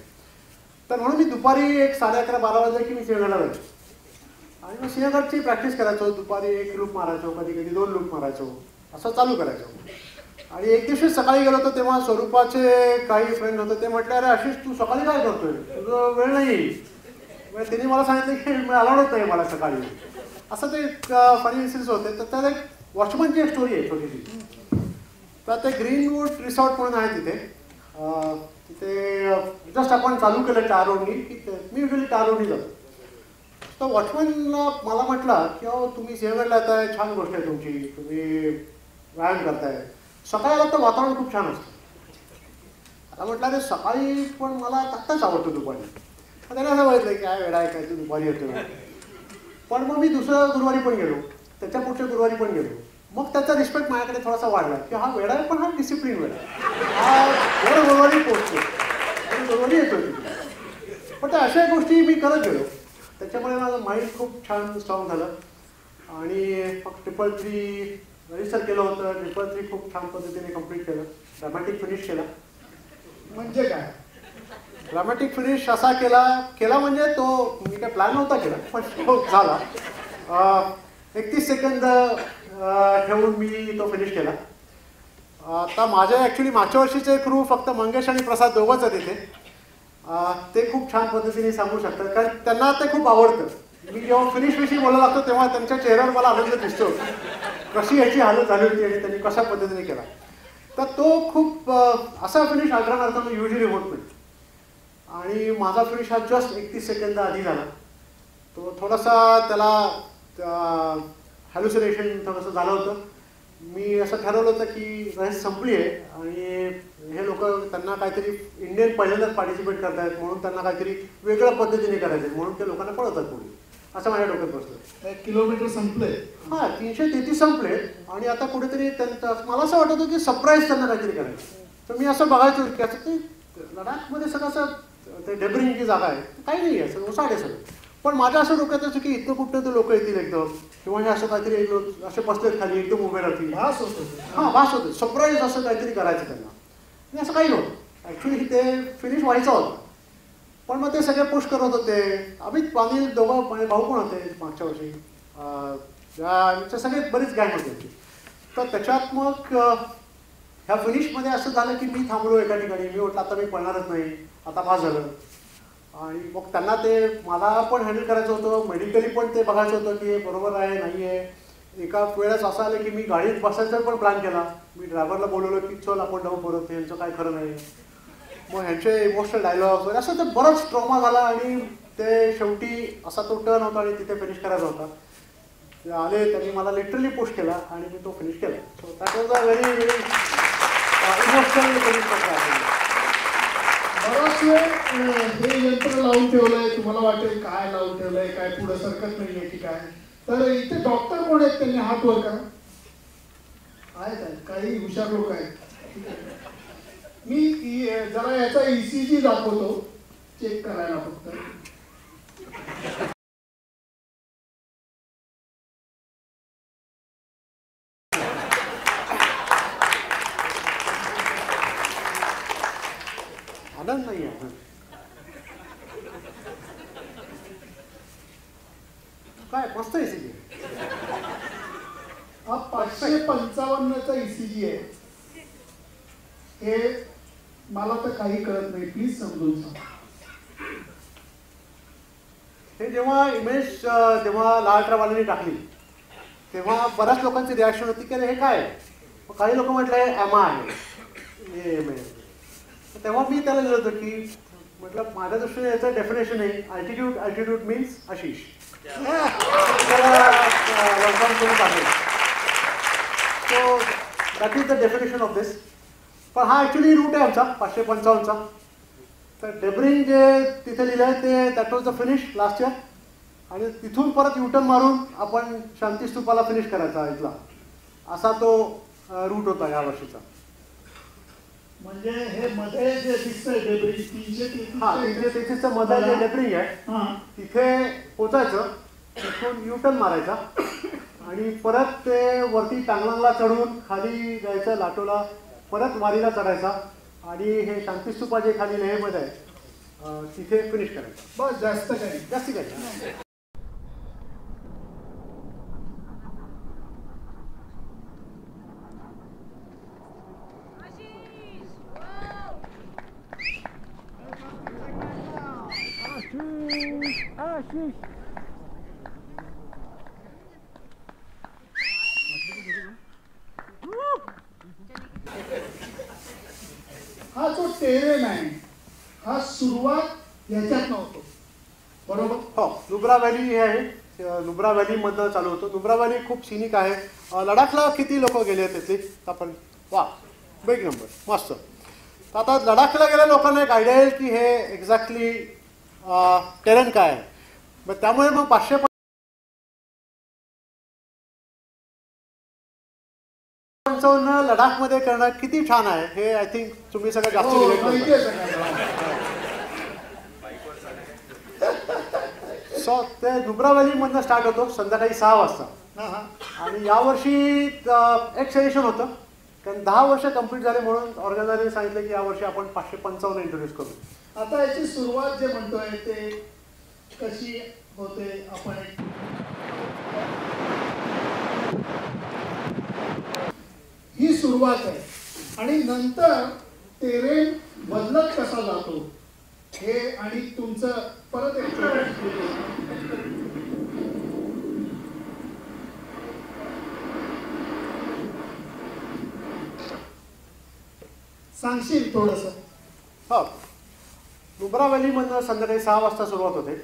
तर म्हणून मी दुपारी एक 11:30-12 वाजले की मी सिंहगडला जायचो आणि मग सिंहगडची प्रॅक्टिस करायचो. दुपारी 1 लूप मारायचो, कधी कधी 2 लूप मारायचो, असं चालू करायचो. आणि एक दिवशी सकाळी गेलो होतो तेव्हा स्वरूपाचे काही फ्रेंड होते. ते म्हटले अरे आशिष तू सकाळी काय करतोय, तुझं वेळ नाही. मग त्यांनी मला सांगितलं की मी अलाउड नाही मला सकाळी. असं ते फनी इन्सिडेंट्स होते. तर त्यात एक वॉचमनची एक स्टोरी आहे छोटीशी. तर ते ग्रीनवूड रिसॉर्ट म्हणून आहे तिथे जस्ट आपण चालू केलं 4 रोडनी. मी युजली 4 रोडनी जातो. तर वॉचमनला मला म्हटलं की अहो तुम्ही सिंहगडला येताय, छान गोष्ट आहे तुमची, तुम्ही व्यायाम करताय, सकाळी आला तर वातावरण खूप छान असतं. आता म्हटलं अरे सकाळी पण मला आत्ताच आवडतं दुपारी. त्याने असं बघितलं की काय वेळा आहे काय तू दुपारी येतो. पण मग मी दुसऱ्या गुरुवारी पण गेलो, त्याच्या पुढच्या गुरुवारी पण गेलो. मग त्याचा रिस्पेक्ट माझ्याकडे थोडासा वाढला की हा वेळा आहे पण हा डिसिप्लिन वेळा आहे, हा दर गुरुवारी पोचतो आणि गुरुवारी येतो तिथे. पण त्या अशा गोष्टी मी करत गेलो. त्याच्यामुळे माझं माइंड खूप छान स्ट्रॉंग झालं. आणि मग 333 रजिस्टर केलं होतं. 333 खूप छान पद्धतीने कंप्लीट केलं, ड्रामॅटिक फिनिश केला. म्हणजे काय ड्रामॅटिक फिनिश असा केला म्हणजे तो मी काय प्लॅन नव्हता केला पण तो झाला. 31 सेकंद ठेवून मी तो फिनिश केला. आता माझ्या ॲक्च्युली मागच्या वर्षीचे क्रू फक्त मंगेश आणि प्रसाद दोघंच आहेत इथे. ते खूप छान पद्धतीने सांगू शकतात कारण त्यांना ते खूप आवडतं. मी जेव्हा फिनिशविषयी बोलायला लागतो तेव्हा त्यांच्या चेहऱ्यावर मला आनंद दिसतो कशी याची हालत झाली होती आणि त्यांनी कशा पद्धतीने केला. तर तो खूप असा फिनिश आग्रह करताना युजली होत नाही. आणि माझा फिनिश हा जस्ट 31 सेकंद आधी झाला. तो थोडासा त्याला हॅल्युसिनेशन थोडंसं झालं होतं. मी असं ठरवलं होतं की रेस संपली आहे आणि हे लोक त्यांना काहीतरी इंडियन पहिल्यांदाच पार्टिसिपेट करत आहेत म्हणून त्यांना काहीतरी वेगळ्या पद्धतीने करायचं आहे म्हणून ते लोकांना पळवतात पुढे, असं माझ्या डोक्यात बसलं. 1 किलोमीटर संपले. हां, 333 संपले आणि आता कुठेतरी त्यांचं मला असं वाटत होतं की सरप्राईज त्यांना काहीतरी करायचं. तर मी असं बघायचो की असं ते लडाखमध्ये सगळं असं ते डेब्रिंगची जागा आहे, काही नाही आहे, सगळं ओसाड आहे सगळं. पण माझ्या असं डोक्यात असं की इथं कुठं ते लोक येतील एकदम किंवा हे असं काहीतरी असे बसलेत खाली एकदम उभे राहतील, भास होतो. हां भास होतं, सरप्राईज असं काहीतरी करायचं त्यांना. आणि असं काही नव्हतं. ॲक्च्युली ते फिनिश व्हायचं होतं पण मग ते सगळे पुश करत होते. अमित पाटील दोघं भाऊ पण होते मागच्या वर्षी, आमचे सगळे बरीच गँग होते. तर त्याच्यात मग ह्या फिनिशमध्ये असं झालं की मी थांबलो एका ठिकाणी. मी म्हटलं आता मी पळणारच नाही, आता पास झालं. आणि मग त्यांना ते मला पण हँडल करायचं होतं, मेडिकली पण ते बघायचं होतं की हे बरोबर आहे नाही आहे. एका वेळेस असं आलं की मी गाडीत बसायचा पण प्लॅन केला. मी ड्रायव्हरला बोलवलं की चल आपण जाऊ परत, यांचं काय खरं नाही. मग ह्यांचे इमोशनल डायलॉग्स वगैरे असं ते बरंच ट्रॉमा झाला. आणि ते शेवटी असा तो टर्न होता आणि तिथे फिनिश करायचा होता. ते आले, त्यांनी मला लिटरली पुश केला आणि मी तो फिनिश केला. So that was a very very emotional finish. बराच वेळ हे यंत्र लावून ठेवलंय, तुम्हाला वाटेल काय लावून ठेवलंय, काय पुढे सरकत नाहीये की काय. तर इथे डॉक्टर कोण आहेत, त्यांनी हात वर करा. आहेत काही हुशार लोक आहेत. मी जरा याचा ECG दाखवतो, चेक करायला फक्त. आनंद नाही आहे काय मस्त ECG. हा 555चा ECG आहे. हे मला तर काही कळत नाही, प्लीज समजून सांगा. हे जेव्हा इमेज जेव्हा लाल ट्रॅव्हलनी टाकली तेव्हा बऱ्याच लोकांची रिॲक्शन होती की हे काय. काही लोक म्हटले एमा आहे हे. तेव्हा मी त्याला लिहिलं होतं की म्हटलं माझ्या दृष्टीने याचं डेफिनेशन आहे अल्टिट्यूड. Altitude means Ashish. त्याला लॉकडाऊन करून टाकेल. So that is the definition of this. पण हा ॲक्च्युली रूट आहे आमचा 555चा. तर डेब्रिंग जे तिथे लिहिलं आहे ते that was the finish last year. आणि तिथून परत युटर्न मारून आपण शांती स्तूपाला फिनिश करायचा इथला, असा तो रूट होता या वर्षीचा. म्हणजे हे मध्ये जे दिसतंय डेब्रिंग 333 मध्ये जे डेब्रिंग आहे तिथे पोचायचं, तिथून युटर्न मारायचा आणि परत ते वरती टांगलांगला चढून खाली जायचं लाटोला, परत वारीला चढायचा आणि हे शांतीस्तूपा जे खाली लेहमध्ये आहे तिथे फिनिश करायचं. बस, जास्त जास्ती काही. हा जो टेरेन आहे हा सुरुवात याच्यात नव्हतो, बरोबर? हो, नुब्रा व्हॅली हे आहे. नुब्रा व्हॅलीमधनं चालू होतो. नुब्रा व्हॅली खूप सिनिक आहे. लडाखला किती लोक गेले तिथली आपण? वा, बिग नंबर, मस्त. आता लडाखला गेल्या लोकांना एक आयडिया येईल की हे एक्झॅक्टली टेरेन काय आहे. मग त्यामुळे मग 555 लडाखमध्ये करणं किती छान आहे हे आय थिंक तुम्ही सगळं जास्त रिलेट करता. सो ते नुब्रा व्हॅलीमधनं स्टार्ट होतो संध्याकाळी 6 वाजता. आणि यावर्षी एक सेशन होतं, कारण 10 वर्ष कंप्लीट झाले म्हणून ऑर्गनायझरने सांगितलं की यावर्षी आपण 555 इंट्रोड्यूस करू. आता याची सुरुवात जे म्हणतोय ते कशी होते? आपण ही सुरुवात आहे आणि नंतर टेरेन बदलत कसा जातो हे आणि तुमचं परत एक सांगशील थोडंसं? हो, नुब्रा व्हॅलीमधनं संध्याकाळी 6 वाजता सुरुवात होते.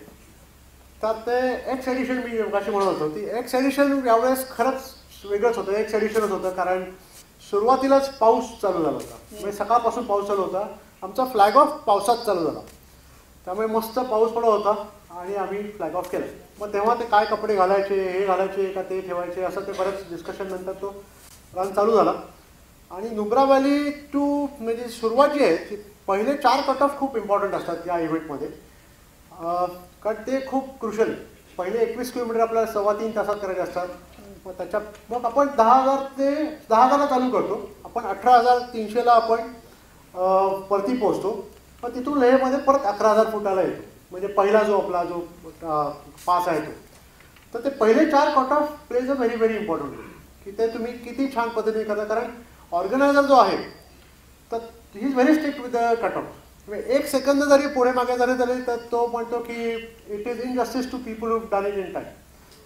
तर ते एक्स एडिशन मी योगाशी म्हणत होतो, ती एक्स एडिशन यावेळेस खरंच वेगळंच होतं. एक्स एडिशनच होतं कारण सुरुवातीलाच पाऊस चालू झाला होता. म्हणजे सकाळपासून पाऊस चालू होता. आमचा फ्लॅग ऑफ पावसात चालू झाला, त्यामुळे मस्त पाऊस पडत होता आणि आम्ही फ्लॅग ऑफ केला. मग तेव्हा ते काय कपडे घालायचे, हे घालायचे का ते ठेवायचे, असं ते बऱ्याच डिस्कशन नंतर तो रन चालू झाला. आणि नुब्रा व्हॅली टू म्हणजे सुरुवात जी आहे ती पहिले 4 कट ऑफ खूप इम्पॉर्टंट असतात या इव्हेंटमध्ये, कारण ते खूप क्रुशल आहे. पहिले 21 किलोमीटर आपल्याला 3.25 तासात करायचे असतात. मग आपण 10,000 ते 10,000ला चालू करतो. आपण 18,300ला आपण परती पोहोचतो. पण तिथून लेहमध्ये परत 11,000 फुटाला येतो. म्हणजे पहिला जो आपला जो पास आहे तो. तर ते पहिले 4 cut off plays a very very important role, की ते तुम्ही किती छान पद्धतीने करता. कारण ऑर्गनायझर जो आहे तर he is very strict with the cut off. म्हणजे 1 सेकंद जरी पुढे मागे झाले तरी तर तो म्हणतो की it is injustice to people who done it in time.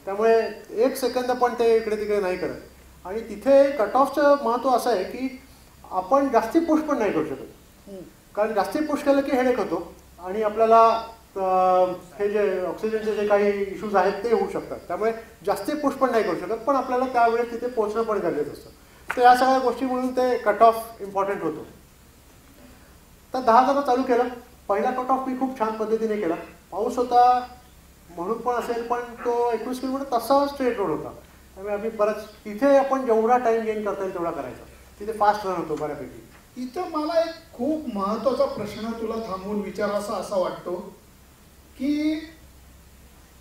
त्यामुळे 1 सेकंद पण ते इकडे तिकडे नाही करत. आणि तिथे कट ऑफचं महत्त्व असं आहे की आपण जास्ती पुश पण नाही करू शकत. कारण जास्ती पुश केलं की हेडेक होतो आणि आपल्याला हे जे ऑक्सिजनचे जे काही इश्यूज आहेत ते होऊ शकतात. त्यामुळे जास्ती पुश पण नाही करू शकत, पण आपल्याला त्यावेळेस तिथे पोहोचणं पण गरजेचं असतं. तर या सगळ्या गोष्टी म्हणून ते कट ऑफ इम्पॉर्टंट होतो. तर 10,000 चालू केलं. पहिला कट ऑफ मी खूप छान पद्धतीने केला. पाऊस होता म्हणून पण असेल, पण तो 21 किलोमीटर तसा स्ट्रेट रोड होता. त्यामुळे आम्ही बरंच तिथे आपण जेवढा टाईम गेन करता येईल तेवढा करायचा. तिथे फास्ट रन होतो बऱ्यापैकी. इथं मला एक खूप महत्त्वाचा प्रश्न तुला थांबवून विचारावा असा वाटतो की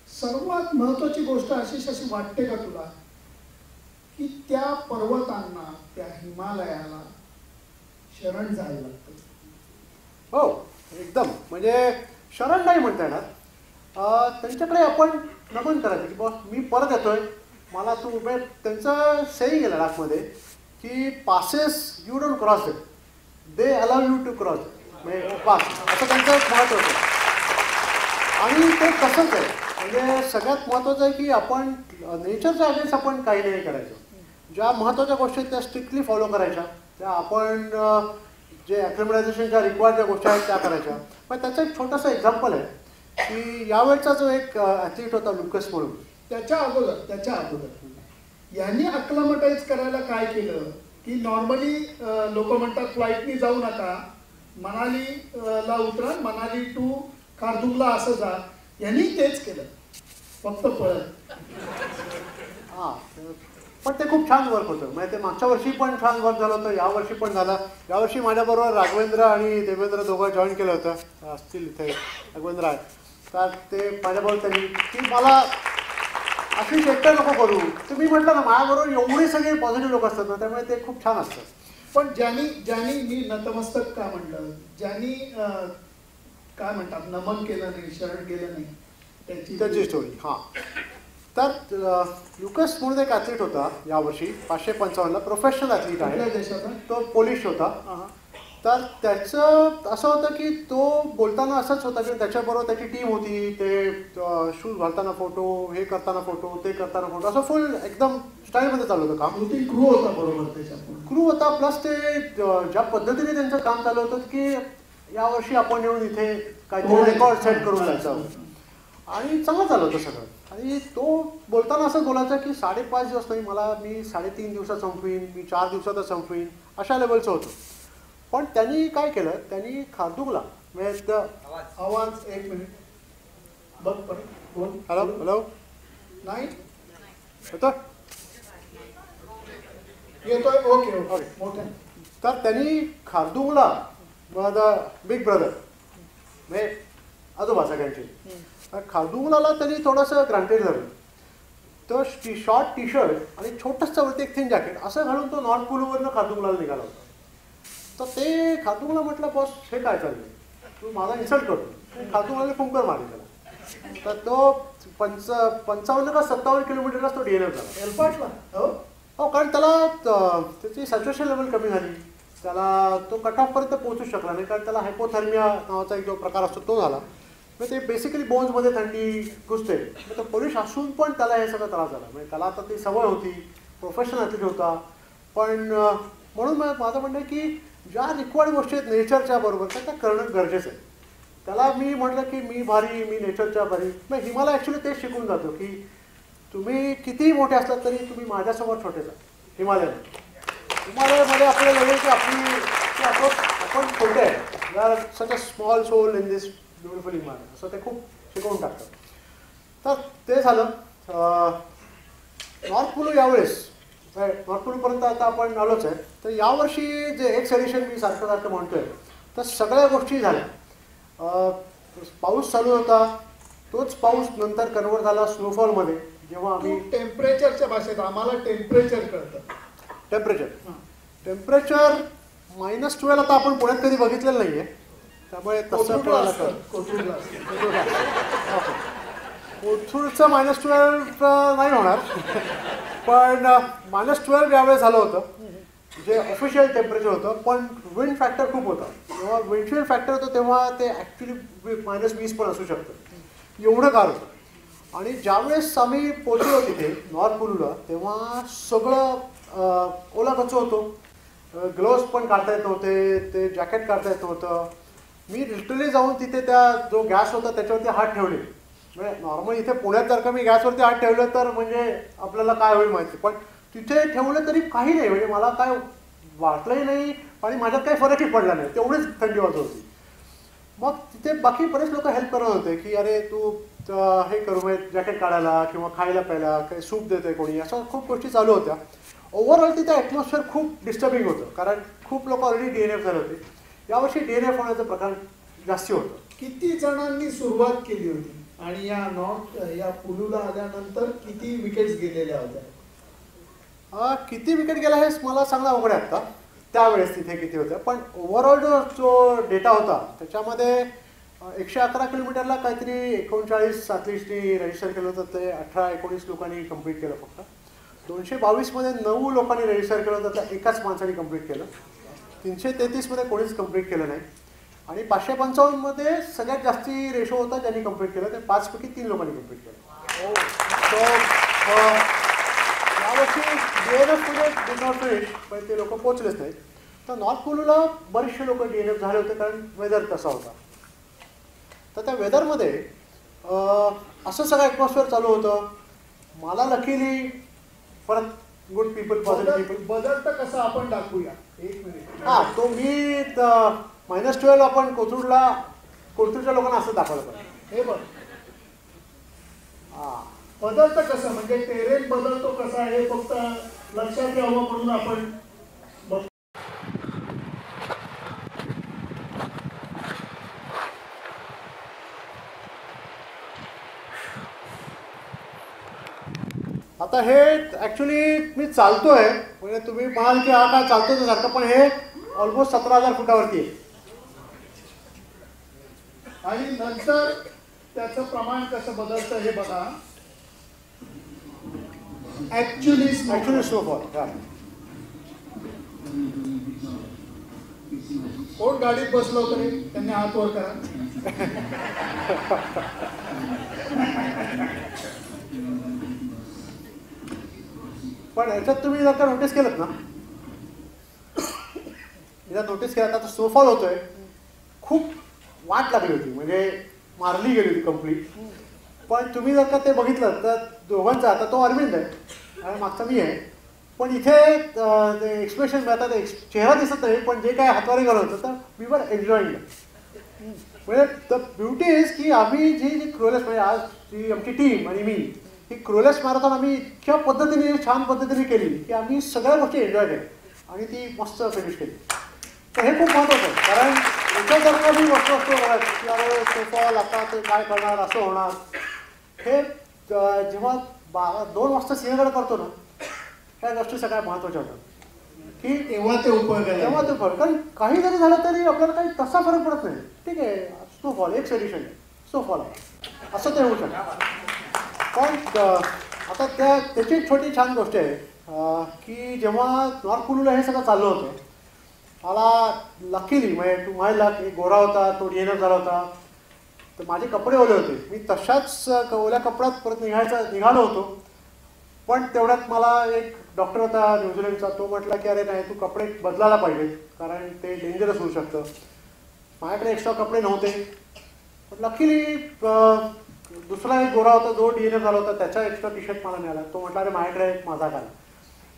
सर्वात महत्त्वाची गोष्ट अशी वाटते का तुला की त्या पर्वतांना, त्या हिमालयाला शरण जायला लागतं? हो, एकदम. म्हणजे शरण नाही म्हणता येणार. त्यांच्याकडे आपण नमन करायचं की बॉस मी परत येतोय, मला तू. त्यांचं सेईंग आहे लडाखमध्ये की passes you don't cross them, they allow you to cross. म्हणजे पास असं त्यांचं एक महत्त्व होतं. आणि ते तसंच आहे. म्हणजे सगळ्यात महत्त्वाचं आहे की आपण नेचरच्या अगेन्स्ट आपण काही नाही करायचं. ज्या महत्त्वाच्या गोष्टी आहेत त्या स्ट्रिक्टली फॉलो करायच्या. त्या आपण जे ॲक्लिमेटायझेशनच्या रिक्वायर्ड ज्या गोष्टी आहेत त्या करायच्या. पण त्याचं एक छोटंसं एक्झाम्पल आहे की यावेळचा जो एक ॲथलीट होता लुकस म्हणून, त्याच्या अगोदर यांनी अक्लामटाईज करायला काय केलं की नॉर्मली लोक म्हणतात फ्लाईटनी जाऊ नका, मनालीला उतरा, मनाली टू खारदुंगला असं जा. यांनी तेच केलं, फक्त पळत. हां, पण ते खूप छान वर्क होतं. म्हणजे ते मागच्या वर्षी पण छान वर्क झालं होतं, यावर्षी पण झालं. यावर्षी माझ्याबरोबर राघवेंद्र आणि देवेंद्र दोघं जॉईन केलं होतं. असतील इथे राघवेंद्र आहे. तर ते माझ्याबरोबर त्यांनी की मला अशी एकटं नको करू. तुम्ही म्हटलं ना माझ्याबरोबर एवढे सगळे पॉझिटिव्ह लोक असतात ना, त्यामुळे ते खूप छान असतं. पण ज्यांनी मी नतमस्तक का म्हटलं, ज्यांनी काय म्हणतात नमन केलं नाही, शरण केलं नाही, त्याची स्टोरी. हां, तर लुकस म्हणून एक ॲथलीट होता यावर्षी 555ला, प्रोफेशनल ॲथलीट आहे. देशाचा तो पोलिश होता. तर त्याचं असं होतं की तो बोलताना असंच होता की त्याच्याबरोबर त्याची टीम होती. ते शूज घालताना फोटो, हे करताना फोटो, ते करताना फोटो, असं फुल एकदम स्टाईलमध्ये चालू होतं काम. क्रू होता बरोबर, त्याच्यात क्रू होता. प्लस ते ज्या पद्धतीने त्यांचं काम चालू होतं की यावर्षी आपण येऊन इथे काहीतरी रेकॉर्ड सेट करून जायचं. आणि चांगलं चालू होतं सगळं. आणि तो बोलताना असं बोलायचा की 5.5 दिवस नाही, मी 3.5 दिवसात संपवीन, मी 4 दिवसातच संपवीन, अशा लेवलचं होतं. पण त्यांनी काय केलं, त्यांनी खारदुंगला म्हणजे आवाज 1 मिनिट बघ पण बोल. हॅलो नाही येतोय? येतोय. ओके मोठ्या. तर त्यांनी खारदुंगला बिग ब्रदर म्हणजे आजोबा सगळ्यांचे, खारदुंगला त्यांनी थोडंसं ग्रांटेड धरलं. तो शॉर्ट टी शर्ट आणि छोटंसं वरती एक थिन जॅकेट असं घालून तो नॉर्थ पोलवरनं खारदुंगला निघाला होता. तर ते खारदुंगला म्हटलं बॉस हे काय चाललंय, तू माझा इन्सल्ट करतो. खारदुंगला फुंकर मारली त्याला. तर तो 55 का 57 किलोमीटरलाच तो DNF झाला एल्पाटला. हो, कारण त्याला त्याची सॅच्युरेशन लेवल कमी झाली. त्याला तो कट ऑफपर्यंत पोहोचू शकला नाही, कारण त्याला हायपोथर्मिया नावाचा एक जो प्रकार असतो तो झाला. म्हणजे ते बेसिकली बोन्समध्ये थंडी घुसते. तो पोलिश असून पण त्याला हे सगळं त्रास झाला. म्हणजे त्याला आता ती सवय होती, प्रोफेशनल ॲथलीट होता. पण म्हणून माझं म्हणणं आहे की ज्या रिक्वायर्ड गोष्टी आहेत नेचरच्या बरोबर त्या करणं गरजेचं आहे. त्याला मी म्हटलं की मी भारी, मी नेचरच्या भारी. मग हिमालय ॲक्च्युली तेच शिकून जातो की तुम्ही कितीही मोठे असलात तरी तुम्ही माझ्यासमोर छोटेच आहात. हिमालयामध्ये आपल्याला लागेल की आपण छोटे आहे. We are such a small soul in this beautiful Himalaya, असं ते खूप शिकवून टाकतात. तर ते झालं. नॉर्थ पोलो यावेळेस नॉर्थ पोलोपर्यंत आता आपण आलोच आहे. तर यावर्षी जे एक्सएडिशन मी सारखं म्हणतोय तर सगळ्या गोष्टी झाल्या. पाऊस चालू होता, तोच पाऊस नंतर कन्वर्ट झाला स्नोफॉलमध्ये. जेव्हा आम्ही टेम्परेचरच्या भाषेत आम्हाला टेम्परेचर कळतं. टेम्परेचर -12 आता आपण पुण्यात कधी बघितलेलं नाही आहे. त्यामुळे तसं कोणाला कोथरूडला कोथरूडचं -12 नाही होणार, पण -12 यावेळेस झालं होतं, जे ऑफिशियल टेम्परेचर होतं. पण विंड फॅक्टर खूप होता. जेव्हा विंडशील्ड फॅक्टर होतं तेव्हा ते ॲक्च्युली -20 पण असू शकतं, एवढं गार होतं. आणि ज्यावेळेस आम्ही पोचलो तिथे नॉर्थ कुलूला, तेव्हा सगळं ओला कच्चं होतो. ग्लोव्स पण काढता येत नव्हते, ते जॅकेट काढता येत नव्हतं. मी लिटरली जाऊन तिथे त्या जो गॅस होता त्याच्यावरती हात ठेवले. म्हणजे नॉर्मल इथे पुण्यात जर का मी गॅसवरती हात ठेवलं तर म्हणजे आपल्याला काय होईल माहिती, पण तिथे ठेवलं तरी काही नाही, म्हणजे मला काय वाटलंही नाही आणि माझ्यात काही फरकही पडला नाही, तेवढीच थंडी वाजत होती. मग तिथे बाकी बरेच लोक हेल्प करत होते की अरे तू हे करू, म्हणजे जॅकेट काढायला किंवा खायला प्यायला काही सूप देते कोणी, अशा खूप गोष्टी चालू होत्या. ओव्हरऑल तिथे ॲटमॉस्फिअर खूप डिस्टर्बिंग होतं, कारण खूप लोक ऑलरेडी DNF झाले होते. यावर्षी DNF होण्याचं प्रकार जास्ती होतं. किती जणांनी सुरुवात केली होती आणि या कुलूला आल्यानंतर किती विकेट्स गेलेल्या होत्या? किती विकेट गेला हे मला सांगणं अवघड आहे आता, त्यावेळेस तिथे किती होत्या. पण ओव्हरऑल जो डेटा होता त्याच्यामध्ये 111 किलोमीटरला काहीतरी 39 ॲथलीट्सनी रजिस्टर केलं होतं, ते 18-19 लोकांनी कंप्लीट केलं फक्त. 222मध्ये 9 लोकांनी रजिस्टर केलं होतं, तर एकाच माणसाने कंप्लीट केलं. 333मध्ये कोणीच कंप्लीट केलं नाही. आणि 555मध्ये सगळ्यात जास्ती रेशो होता ज्यांनी कंप्लीट केलं, ते 5पैकी 3 लोकांनी कंप्लीट केलं. सो यावर्षी DNFमध्ये डिड नॉट फिनिश, पण ते लोक पोचलेच नाहीत. तर नॉर्थ कुलूला बरेचसे लोक DNF झाले होते, कारण वेदर तसा होता. तर त्या वेदरमध्ये असं सगळं ॲटमॉस्फिअर चालू होतं. मला लकीली परत गुड पीपल, पॉझिटिव्ह पीपल. बदल तर कसं आपण दाखवूया, एक मिनिट. हां, तो मी -12 आपण कोथरूडच्या लोकांना असं दाखवलं पाहिजे. हे बघ, बदलतं कसं, म्हणजे टेरेन बदलतो कसा हे फक्त लक्षात यावं म्हणून आपण बघतो. आता हे ॲक्च्युली मी चालतोय, म्हणजे तुम्ही म्हणाल की हा काय चालतोय सारखं, पण हे ऑलमोस्ट 17,000 फुटावरती आहे. आणि नंतर त्याचं प्रमाण कसं बदलतं हे बघा. Actually snowfall. कोण गाडीत बसलो तरी त्यांनी हात वर करा. पण याच्यात तुम्ही जर का नोटीस केलं ना, याच्यात नोटीस केलं आता स्नोफॉल होतोय, खूप वाट लागली होती, म्हणजे मारली गेली होती कम्प्लीट. पण तुम्ही जर का ते बघितलं तर दोघांचा, आता तो अरविंद आहे आणि मागचा मी आहे, पण इथे ते एक्सप्रेशन मिळतात, चेहरा दिसत नाही, पण जे काय हातवारे गेलं होतं तर वी वर एन्जॉईंग. म्हणजे द ब्युटी इज की आम्ही जी क्रुएलेस्ट, म्हणजे आज जी आमची टीम आणि मी, ही क्रुएलेस्ट मॅरेथॉन आम्ही इतक्या पद्धतीने छान पद्धतीने केली की आम्ही सगळ्या गोष्टी एन्जॉय केल्या आणि ती मस्त फिनिश केली. तर हे खूप महत्त्वाचं आहे, कारण याच्या जर का मी वस्तू की अरे स्नोफॉल आता ते काय करणार, असं होणार. हे जेव्हा 2 वाजता सिंहगड करतो ना, ह्या गोष्टी सगळ्या महत्त्वाच्या होतात की तेव्हा ते उपयोग आहे. तेव्हा ते फरक, कारण काही जरी झालं तरी आपल्याला काही तसा फरक पडत नाही. ठीक आहे, स्नोफॉल एक सोल्युशन आहे, स्नोफॉल आहे असं ते होऊ शकतं. पण आता त्याची एक छोटी छान गोष्ट आहे की जेव्हा नॉर्थ कुलूला हे सगळं चाललं होतं, मला लकीली, म्हणजे तुम्हाला एक गोरा होता, तो DNF झाला होता, तर माझे कपडे ओले होते. मी तशाच ओल्या कपड्यात परत निघालो होतो. पण तेवढ्यात मला एक डॉक्टर होता न्यूझीलंडचा, तो म्हटला की अरे नाही, तू कपडे बदलायला पाहिजे, कारण ते डेंजरस होऊ शकतं. माझ्याकडे एक्स्ट्रा कपडे नव्हते. पण लकीली दुसरा एक गोरा होता जो DNF झाला होता, त्याचा एक्स्ट्रा टी-शर्ट मला मिळाला. तो म्हटला अरे माझ्याकडे माझा घाल.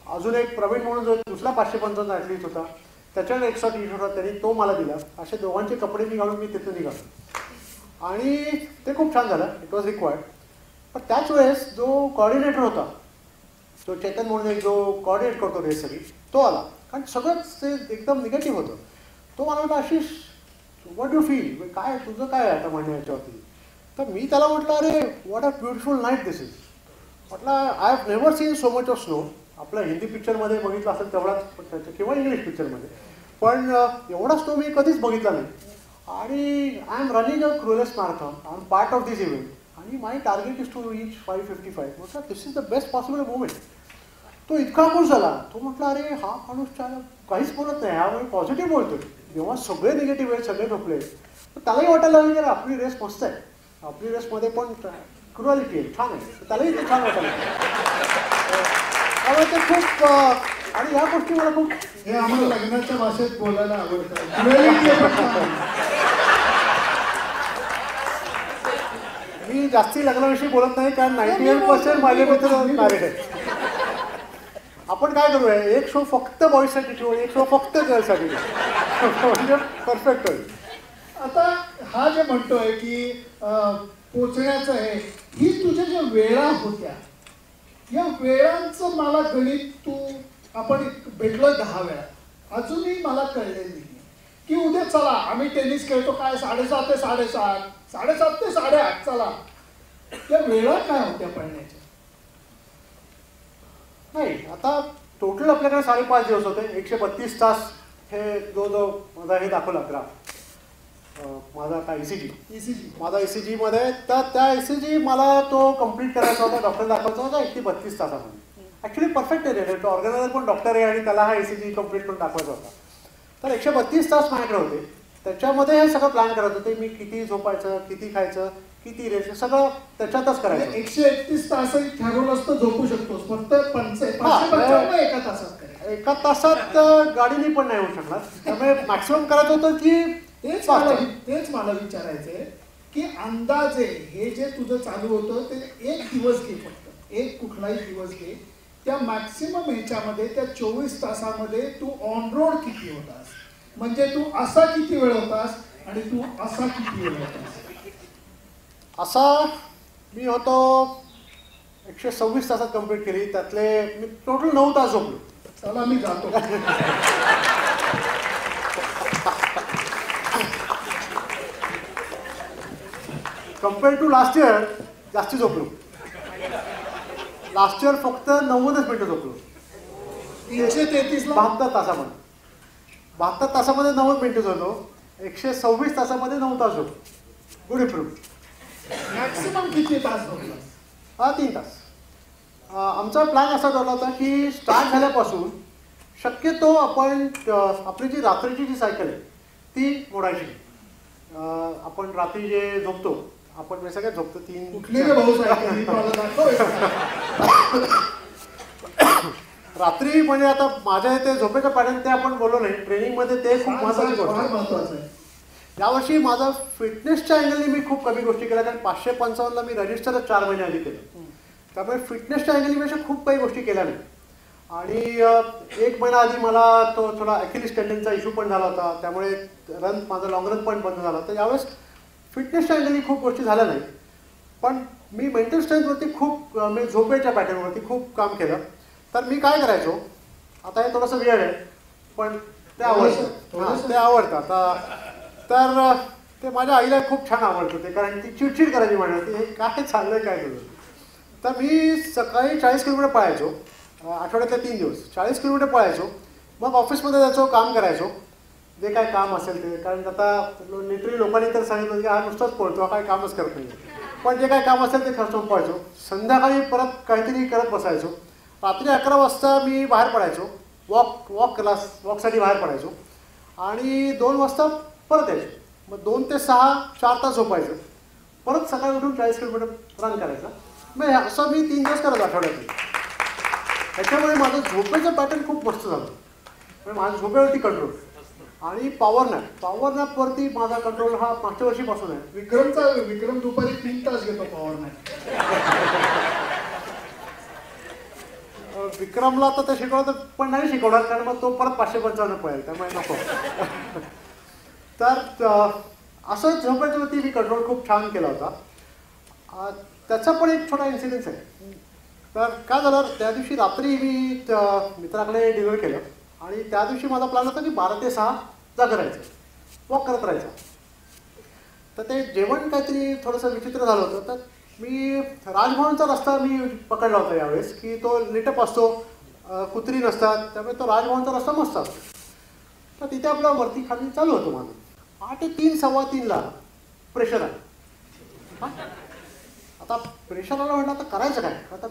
अजून एक प्रवीण म्हणून जो दुसरा 555 ॲथलीट होता, त्याच्याकडे एक्स्ट्रा टी-शर्ट होता, त्यांनी तो मला दिला. असे दोघांचे कपडे मी घालून मी तिथून निघालो आणि ते खूप छान झालं. It was required. पण त्याच वेळेस जो कॉर्डिनेटर होता, जो चेतन म्हणून एक जो कॉर्डिनेट करतो रेस सगळी, तो आला. कारण सगळंच ते एकदम निगेटिव्ह होतं. तो मला म्हटलं आशिष व्हॉट यू फील, काय तुझं काय आहे आता म्हणणं याच्यावरती. तर मी त्याला म्हटलं अरे what a beautiful night this is. म्हटलं I have never seen so much of snow. आपलं हिंदी पिक्चरमध्ये बघितलं असेल तेवढाच किंवा इंग्लिश पिक्चरमध्ये, पण एवढा स्नो मी कधीच बघितला नाही. आणि I am running a cruellest marathon, I am part of this event, आणि my target is to reach 5:55. म्हटलं this is the best possible movement. तो इतका खुश झाला. तो म्हटला अरे हा माणूस काहीच बोलत नाही, हा पॉझिटिव्ह बोलतो. जेव्हा सगळे निगेटिव्ह आहेत, सगळे झोपले, तर त्यालाही वाटायला लागलं की आपली रेस मस्त आहे, आपली रेसमध्ये पण क्रुअलिटी आहे, छान आहे, त्यालाही ते छान वाटायला त्यामुळे ते खूप. आणि या गोष्टी मला खूप, हे आम्हाला लग्नाच्या भाषेत बोलायला आवडतं. मी जास्ती लग्नाविषयी बोलत नाही, कारण 98% माझे मित्र मॅरिड आहेत. आपण काय करूया, एक शो फक्त बॉईजसाठी ठेवू, एक शो फक्त गर्ल्ससाठी म्हणजे परफेक्ट होईल. आता हा जे म्हणतोय की पोचण्याचं आहे, ही तुझ्या ज्या वेळा होत्या, या वेळांचं मला गणित तू, आपण भेटलोय 10 वेळा, अजूनही मला कळलेलं नाही की उद्या चला आम्ही टेनिस खेळतो, काय 7:30 ते 7:30, 7:30 ते 8:30, चला, त्या वेळा काय होत्या पळण्याच्या? नाही, आता टोटल आपल्याकडे 5.5 दिवस होते, 132 तास. हे जो माझा हे दाखवला ग्राफ, माझा आता ECG माझा ECG मध्ये, तर त्या ECG मला तो कम्प्लीट करायचा होता, डॉक्टर दाखवायचा होता 132 तासामध्ये. ॲक्च्युली परफेक्ट आहे, तो ऑर्गनायझर पण डॉक्टर आहे आणि त्याला हा ECG कम्प्लीट करून दाखवायचा होता. तर 132 तास माझ्याकडे होते, त्याच्यामध्ये हे सगळं प्लॅन करत होते. मी किती झोपायचं, किती खायचं, किती रेस, सगळं त्याच्यातच करायचं. 131 तास ठरवलं असतं झोपू शकतोस, फक्त 555 एका तासात गाडीने पण नाही होऊ शकणार, त्यामुळे मॅक्सिमम करायचं होतं की तेच मला विचारायचंय की अंदाजे हे जे तुझं चालू होतं ते एक दिवस घे, फक्त एक कुठलाही दिवस घे, त्या मॅक्सिमम ह्याच्यामध्ये त्या 24 तासामध्ये तू ऑन रोड किती होतास, म्हणजे तू असा किती वेळ होतास आणि तू असा किती वेळ होतास? असा मी होतो 126 तासात कंप्लीट केली, त्यातले मी टोटल 9 तास झोपलो. चला मी जातो. कम्पेअर टू लास्ट इयर जास्ती झोपलो. लास्ट इयर फक्त 90 मिनिटं झोपलो. 333 72 तासामध्ये 72 तासामध्ये 90 मिनिटं झोपलो. 126 तासामध्ये 9 तास झोपलो. Good improve. मॅक्सिमम किती तास झोपला? 3 तास. आमचा प्लॅन असा ठरला होता की स्टार्ट झाल्यापासून शक्यतो आपण आपली जी रात्रीची जी सायकल आहे ती मोडायची. आपण रात्री जे झोपतो, आपण सगळ्यात झोपतो 3. कुठले भाऊ रात्री म्हणजे आता माझ्या इथे झोपेचं पॅटर्न ते आपण बोललो नाही, ट्रेनिंगमध्ये ते खूप महत्त्वाची गोष्ट आहे. यावर्षी माझा फिटनेसच्या अँगलने मी खूप कमी गोष्टी केल्या, कारण 555ला मी रजिस्टरच 4 महिने आधी केलं, त्यामुळे फिटनेसच्या अँगलपेक्षा खूप काही गोष्टी केल्या नाही. आणि 1 महिना आधी मला तो थोडा ॲक्युलिस टेंडनचा इश्यू पण झाला होता, त्यामुळे माझा लॉंग रन पण बंद झाला. तर यावेळेस फिटनेसच्या अँगलनी खूप गोष्टी झाल्या नाही, पण मी मेंटल स्ट्रेंथवरती खूप, मी झोपेच्या पॅटर्नवरती खूप काम केलं. तर मी काय करायचो, आता हे थोडंसं वेळ आहे पण ते आवडतं, ते आवडतं आता. तर ते माझ्या आईला खूप छान आवडतं ते, कारण ती चिडचिड करायची माझ्यावरती, हे काय चाललं आहे काय तुझं. तर मी सकाळी 40 किलोमीटर पळायचो, आठवड्यातले 3 दिवस 40 किलोमीटर पळायचो. मग ऑफिसमध्ये जायचो, काम करायचो, जे काय काम असेल ते. कारण आता लिटरली लोकांनी तर सांगितलं की हा नुसतंच पळतो, हा काही कामच करत नाही, पण जे काय काम असेल ते खर्च पळायचो. संध्याकाळी परत काहीतरी करत बसायचो. रात्री 11 वाजता मी बाहेर पडायचो, वॉकसाठी बाहेर पडायचो, आणि 2 वाजता परत यायचो. मग 2 ते 6 4 तास झोपायचं, परत सकाळी उठून 40 किलोमीटर रन करायचा. मग असं मी 3 दिवस करत आठवड्यातून. त्याच्यामुळे माझं झोपेचं पॅटर्न खूप मस्त झालं, म्हणजे माझ्या झोपेवरती कंट्रोल. आणि पॉवर नॅपवरती माझा कंट्रोल हा मागच्या वर्षीपासून आहे. विक्रम दुपारी 3 तास घेतो पॉवर नॅप. विक्रमला आता ते शिकवलं पण नाही शिकवणार, कारण मग तो परत 555 पळेल, त्यामुळे नको. तर असं झोपेच्यावरती मी कंट्रोल खूप छान केला होता. त्याचा पण एक छोटा इन्सिडेन्स आहे. तर काय झालं, त्या दिवशी रात्री मी मित्राकडे डिलिव्हर केलं, आणि त्या दिवशी माझा प्लॅन होता की 12 ते 6 जागा राहायचं, वॉक करत राहायचं. तर ते जेवण काहीतरी थोडंसं विचित्र झालं होतं. तर मी राजभवनचा रस्ता मी पकडला होता यावेळेस, की तो लिटअप असतो, कुत्री नसतात, त्यामुळे तो राजभवनचा रस्ता मस्त असतो. तर तिथे आपलं वरती खाली चालू होतं माझं. 3:30 3:15 प्रेशर आहे. आता प्रेशर आलं म्हटलं आता करायचं काय. आता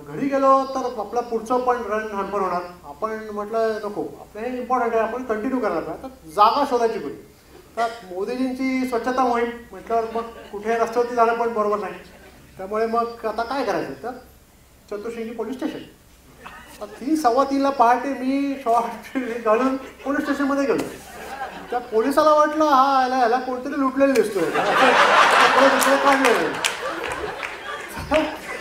घरी गेलो तर आपलं पुढचं पण रन हडपण होणार. आपण म्हटलं नको, आपलं हे इम्पॉर्टंट आहे, आपण कंटिन्यू करायला पाहिजे. आता जागा शोधायची कुठे. तर मोदीजींची स्वच्छता मोहीम म्हटल्यावर मग कुठे रस्त्यावरती जाणं पण बरोबर नाही. त्यामुळे मग आता काय करायचं, तर चतुर्शिंगी पोलीस स्टेशन. 3:00 3:15 पहाटे मी शॉर्ट घालून पोलीस स्टेशनमध्ये गेलो. त्या पोलिसाला वाटलं हा याला कोणतरी लुटलेलं दिसतोय, काढलेलं.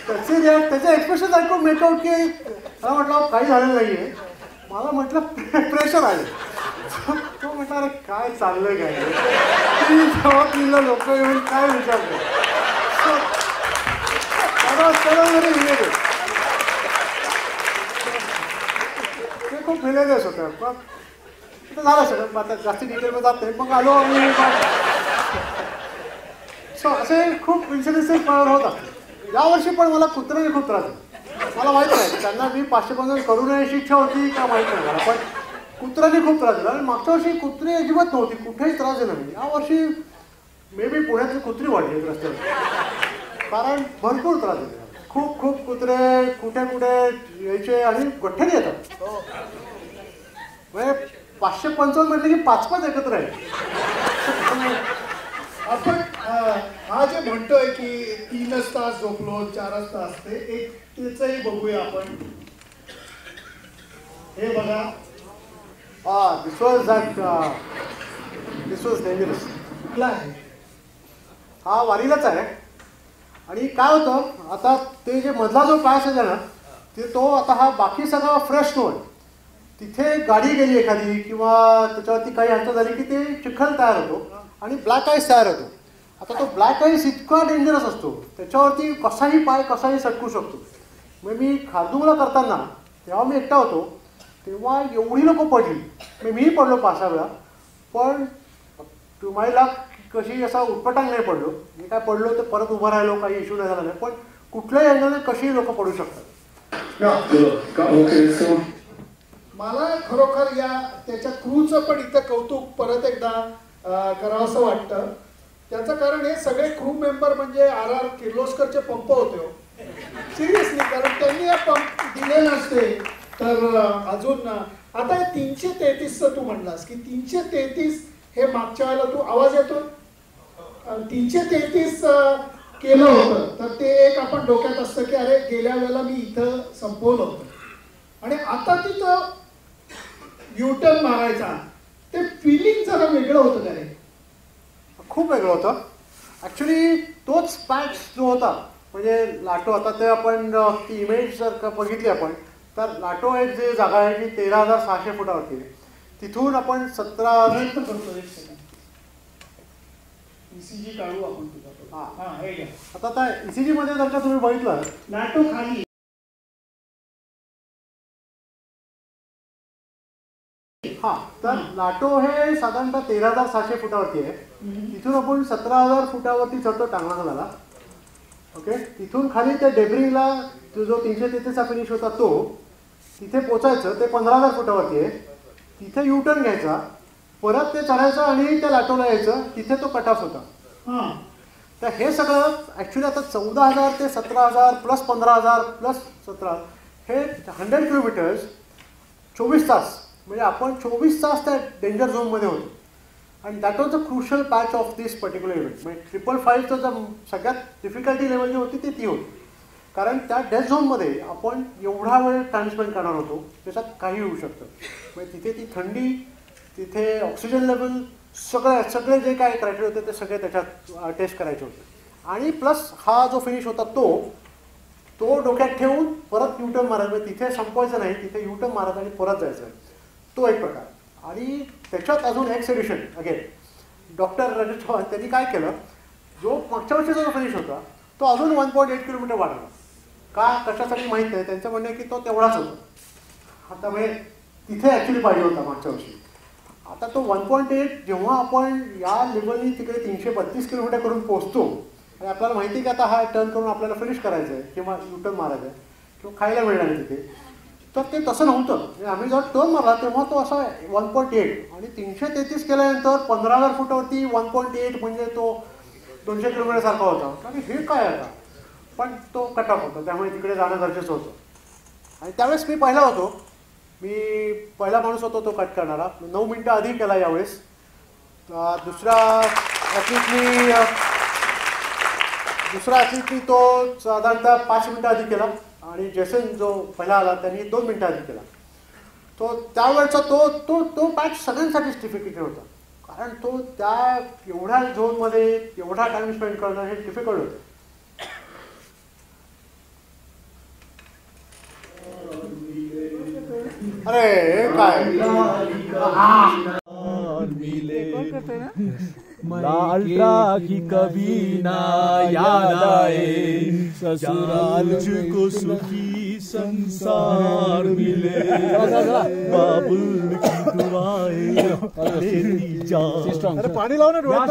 त्याचे एक्सप्रेशन ऐकून मेकआउट की मला म्हटलं काही झालेलं नाही आहे. मला म्हटलं प्रेशर आहे. तो म्हटलं अरे काय चाललंय काय. 3:15 लोक येऊन काय विचारतो. ते खूप हिलेरियस होतं. पण झालं सगळं, आता जास्त डिटेलमध्ये जात नाही. मग आलो आम्ही. सो असे खूप इन्सिडेन्सेस होतात. यावर्षी पण मला कुत्र्याने खूप त्रास झाला. मला माहीत नाही त्यांना मी 550 करू नये अशी इच्छा होती का माहीत नाही मला, पण कुत्र्याने खूप त्रास दिला. आणि मागच्या वर्षी कुत्री अजिबात नव्हती, कुठेही त्रास दिला नाही. यावर्षी मे बी पुण्यातली कुत्री वाढली रस्त्यावर, कारण भरपूर त्रास दिले. खूप खूप कुत्रे कुठे कुठे यायचे आणि गठ्ठ्याने येतात. म्हणजे 555 म्हटलं की 5-5 एकत्र आहे. आपण हा जे म्हणतोय की 3 तास झोपलो 4 तास, ते एक त्याचंही बघूया आपण. हे बघा, दिस वॉज डेंजरस. कुठला आहे हा वारीलाच आहे. आणि काय होतं, आता ते जे मधला जो पॅच आहे ना, तो आता हा बाकी सगळा फ्रेश नो आहे. तिथे गाडी गेली एखादी किंवा त्याच्यावरती काही हालचाल झाली की ते चिखल तयार होतो आणि ब्लॅक आईस तयार होतो. आता तो ब्लॅक आईस इतका डेंजरस असतो, त्याच्यावरती कसाही पाय कसाही सटकू शकतो. मग मी खारदुंगला करताना तेव्हा मी एकटा होतो, तेव्हा एवढी लोकं पडली. मीही पडलो 5-6 वेळा, पण तुम्हाला कशी असा उत्पटांग नाही पडलो. मी काय पडलो तर परत उभं राहिलो, काही इश्यू नाही झाला नाही. पण कुठल्याही अँगलने कशीही लोकं पडू शकतात. मला खरोखर त्याच्या क्रूचं पण इथं कौतुक परत एकदा करावं असं वाटतं. त्याचं कारण हे सगळे क्रू मेंबर म्हणजे RR किर्लोस्करचे पंप होते. सिरियसली, कारण त्यांनी हे पंप दिले नसते तर अजून. आता हे 333चं तू म्हणलास की 333 हे मागच्या वेळेला तू आवाज येतो 333 केलं होतं, तर ते एक आपण डोक्यात असतं की अरे गेल्या वेळेला मी इथं संपवलं होतं. आणि आता तिथं युटर्न मारायचा, ते फिलिंग जरा वेगळं होतं का रे? खूप वेगळं होतं. ॲक्च्युली तोच पॅच जो होता म्हणजे लाटो, आता ते आपण ती इमेज जर का बघितली आपण, तर लाटो एक जे जागा आहे जी 13,600 फुटावरती आहे. तिथून आपण 17 करतो. एक सेकंड, ECG काढू आपण तुझा. हां हे घ्या. आता त्या ECG मध्ये जर का तुम्ही बघितलं, लाटो खाली हां, तर लाटो हे साधारणतः 13,600 फुटावरती आहे. तिथून आपण 17,000 फुटावरती चढतो टांगणाला. ओके, तिथून खाली त्या डेब्रिंगला जो 333चा फिनिश होता तो तिथे पोचायचं, ते 15,000 फुटावरती आहे. तिथे युटर्न घ्यायचा, परत ते चढायचं आणि त्या लाटोला यायचं, तिथे तो कट ऑफ होता. तर हे सगळं ॲक्च्युली आता 14,000 ते 17,000 प्लस 15,000 प्लस 17 हे 100 किलोमीटर्स 24 तास, म्हणजे आपण 24 तास त्या डेंजर झोनमध्ये होतो. आणि that was a crucial patch of this particular event. म्हणजे 555चं जर सगळ्यात डिफिकल्टी लेवल जी होती ती होती, कारण त्या डेथ झोनमध्ये आपण एवढा वेळ टाइम स्पेंड करणार होतो, त्याच्यात काही होऊ शकतं. म्हणजे तिथे ती थंडी, तिथे ऑक्सिजन लेवल, सगळे जे काय क्रायटेरिया होते ते सगळे त्याच्यात टेस्ट करायचे होते. आणि प्लस हा जो फिनिश होता तो डोक्यात ठेवून परत युटर्न मारायचं. तिथे संपवायचं नाही, तिथे युटर्न मारायचं आणि परत जायचं, तो एक प्रकार. आणि त्याच्यात अजून एक सेडिशन अगेन डॉक्टर रजत चव्हाण त्यांनी काय केलं, जो मागच्या वर्षीचा जो फिनिश होता तो अजून 1.8 किलोमीटर वाढवला. का कशासाठी माहीत नाही, त्यांचं म्हणणं आहे की तो तेवढाच होता. आता म्हणजे तिथे ॲक्च्युली पाहिजे होता मागच्या वर्षी. आता तो 1.8 जेव्हा आपण या लेवलनी तिकडे 332 किलोमीटर करून पोहोचतो आणि आपल्याला माहिती आहे की आता हा टर्न करून आपल्याला फिनिश करायचं आहे किंवा युटर्न मारायचं आहे किंवा खायला मिळणार आहे तिथे, तर ते तसं नव्हतं. म्हणजे आम्ही जेव्हा टर्न मारला तेव्हा तो असा 1.8 आणि 333 केल्यानंतर 15,000 फुटावरती 1.8 म्हणजे तो 200 किलोमीटर सारखा होता. आणि हे काय आता, पण तो कट ऑफ होता त्यामुळे तिकडे जाणं गरजेचं होतं. आणि त्यावेळेस मी पहिला होतो, मी पहिला माणूस होतो तो कट करणारा. 9 मिनटं आधी केला यावेळेस. दुसरा ॲथलीटनी तो साधारणतः 5 मिनटं आधी केला आणि जेसन जो पहिला आला त्यांनी 2 मिनटं आधी केला. तो त्यावेळेचा तो पॅच सगळ्यांसाठीच डिफिकल्ट होता, कारण तो त्या एवढ्या झोनमध्ये एवढा टाइम स्पेंड करणं हे डिफिकल्ट होतं. अरे काय लालटा की कभी ना याद आए, ससुराल को सुखी संसार मिले, बाबुल की दुआएं तेरी जान. अरे पाणी लाव ना डोळ्यात.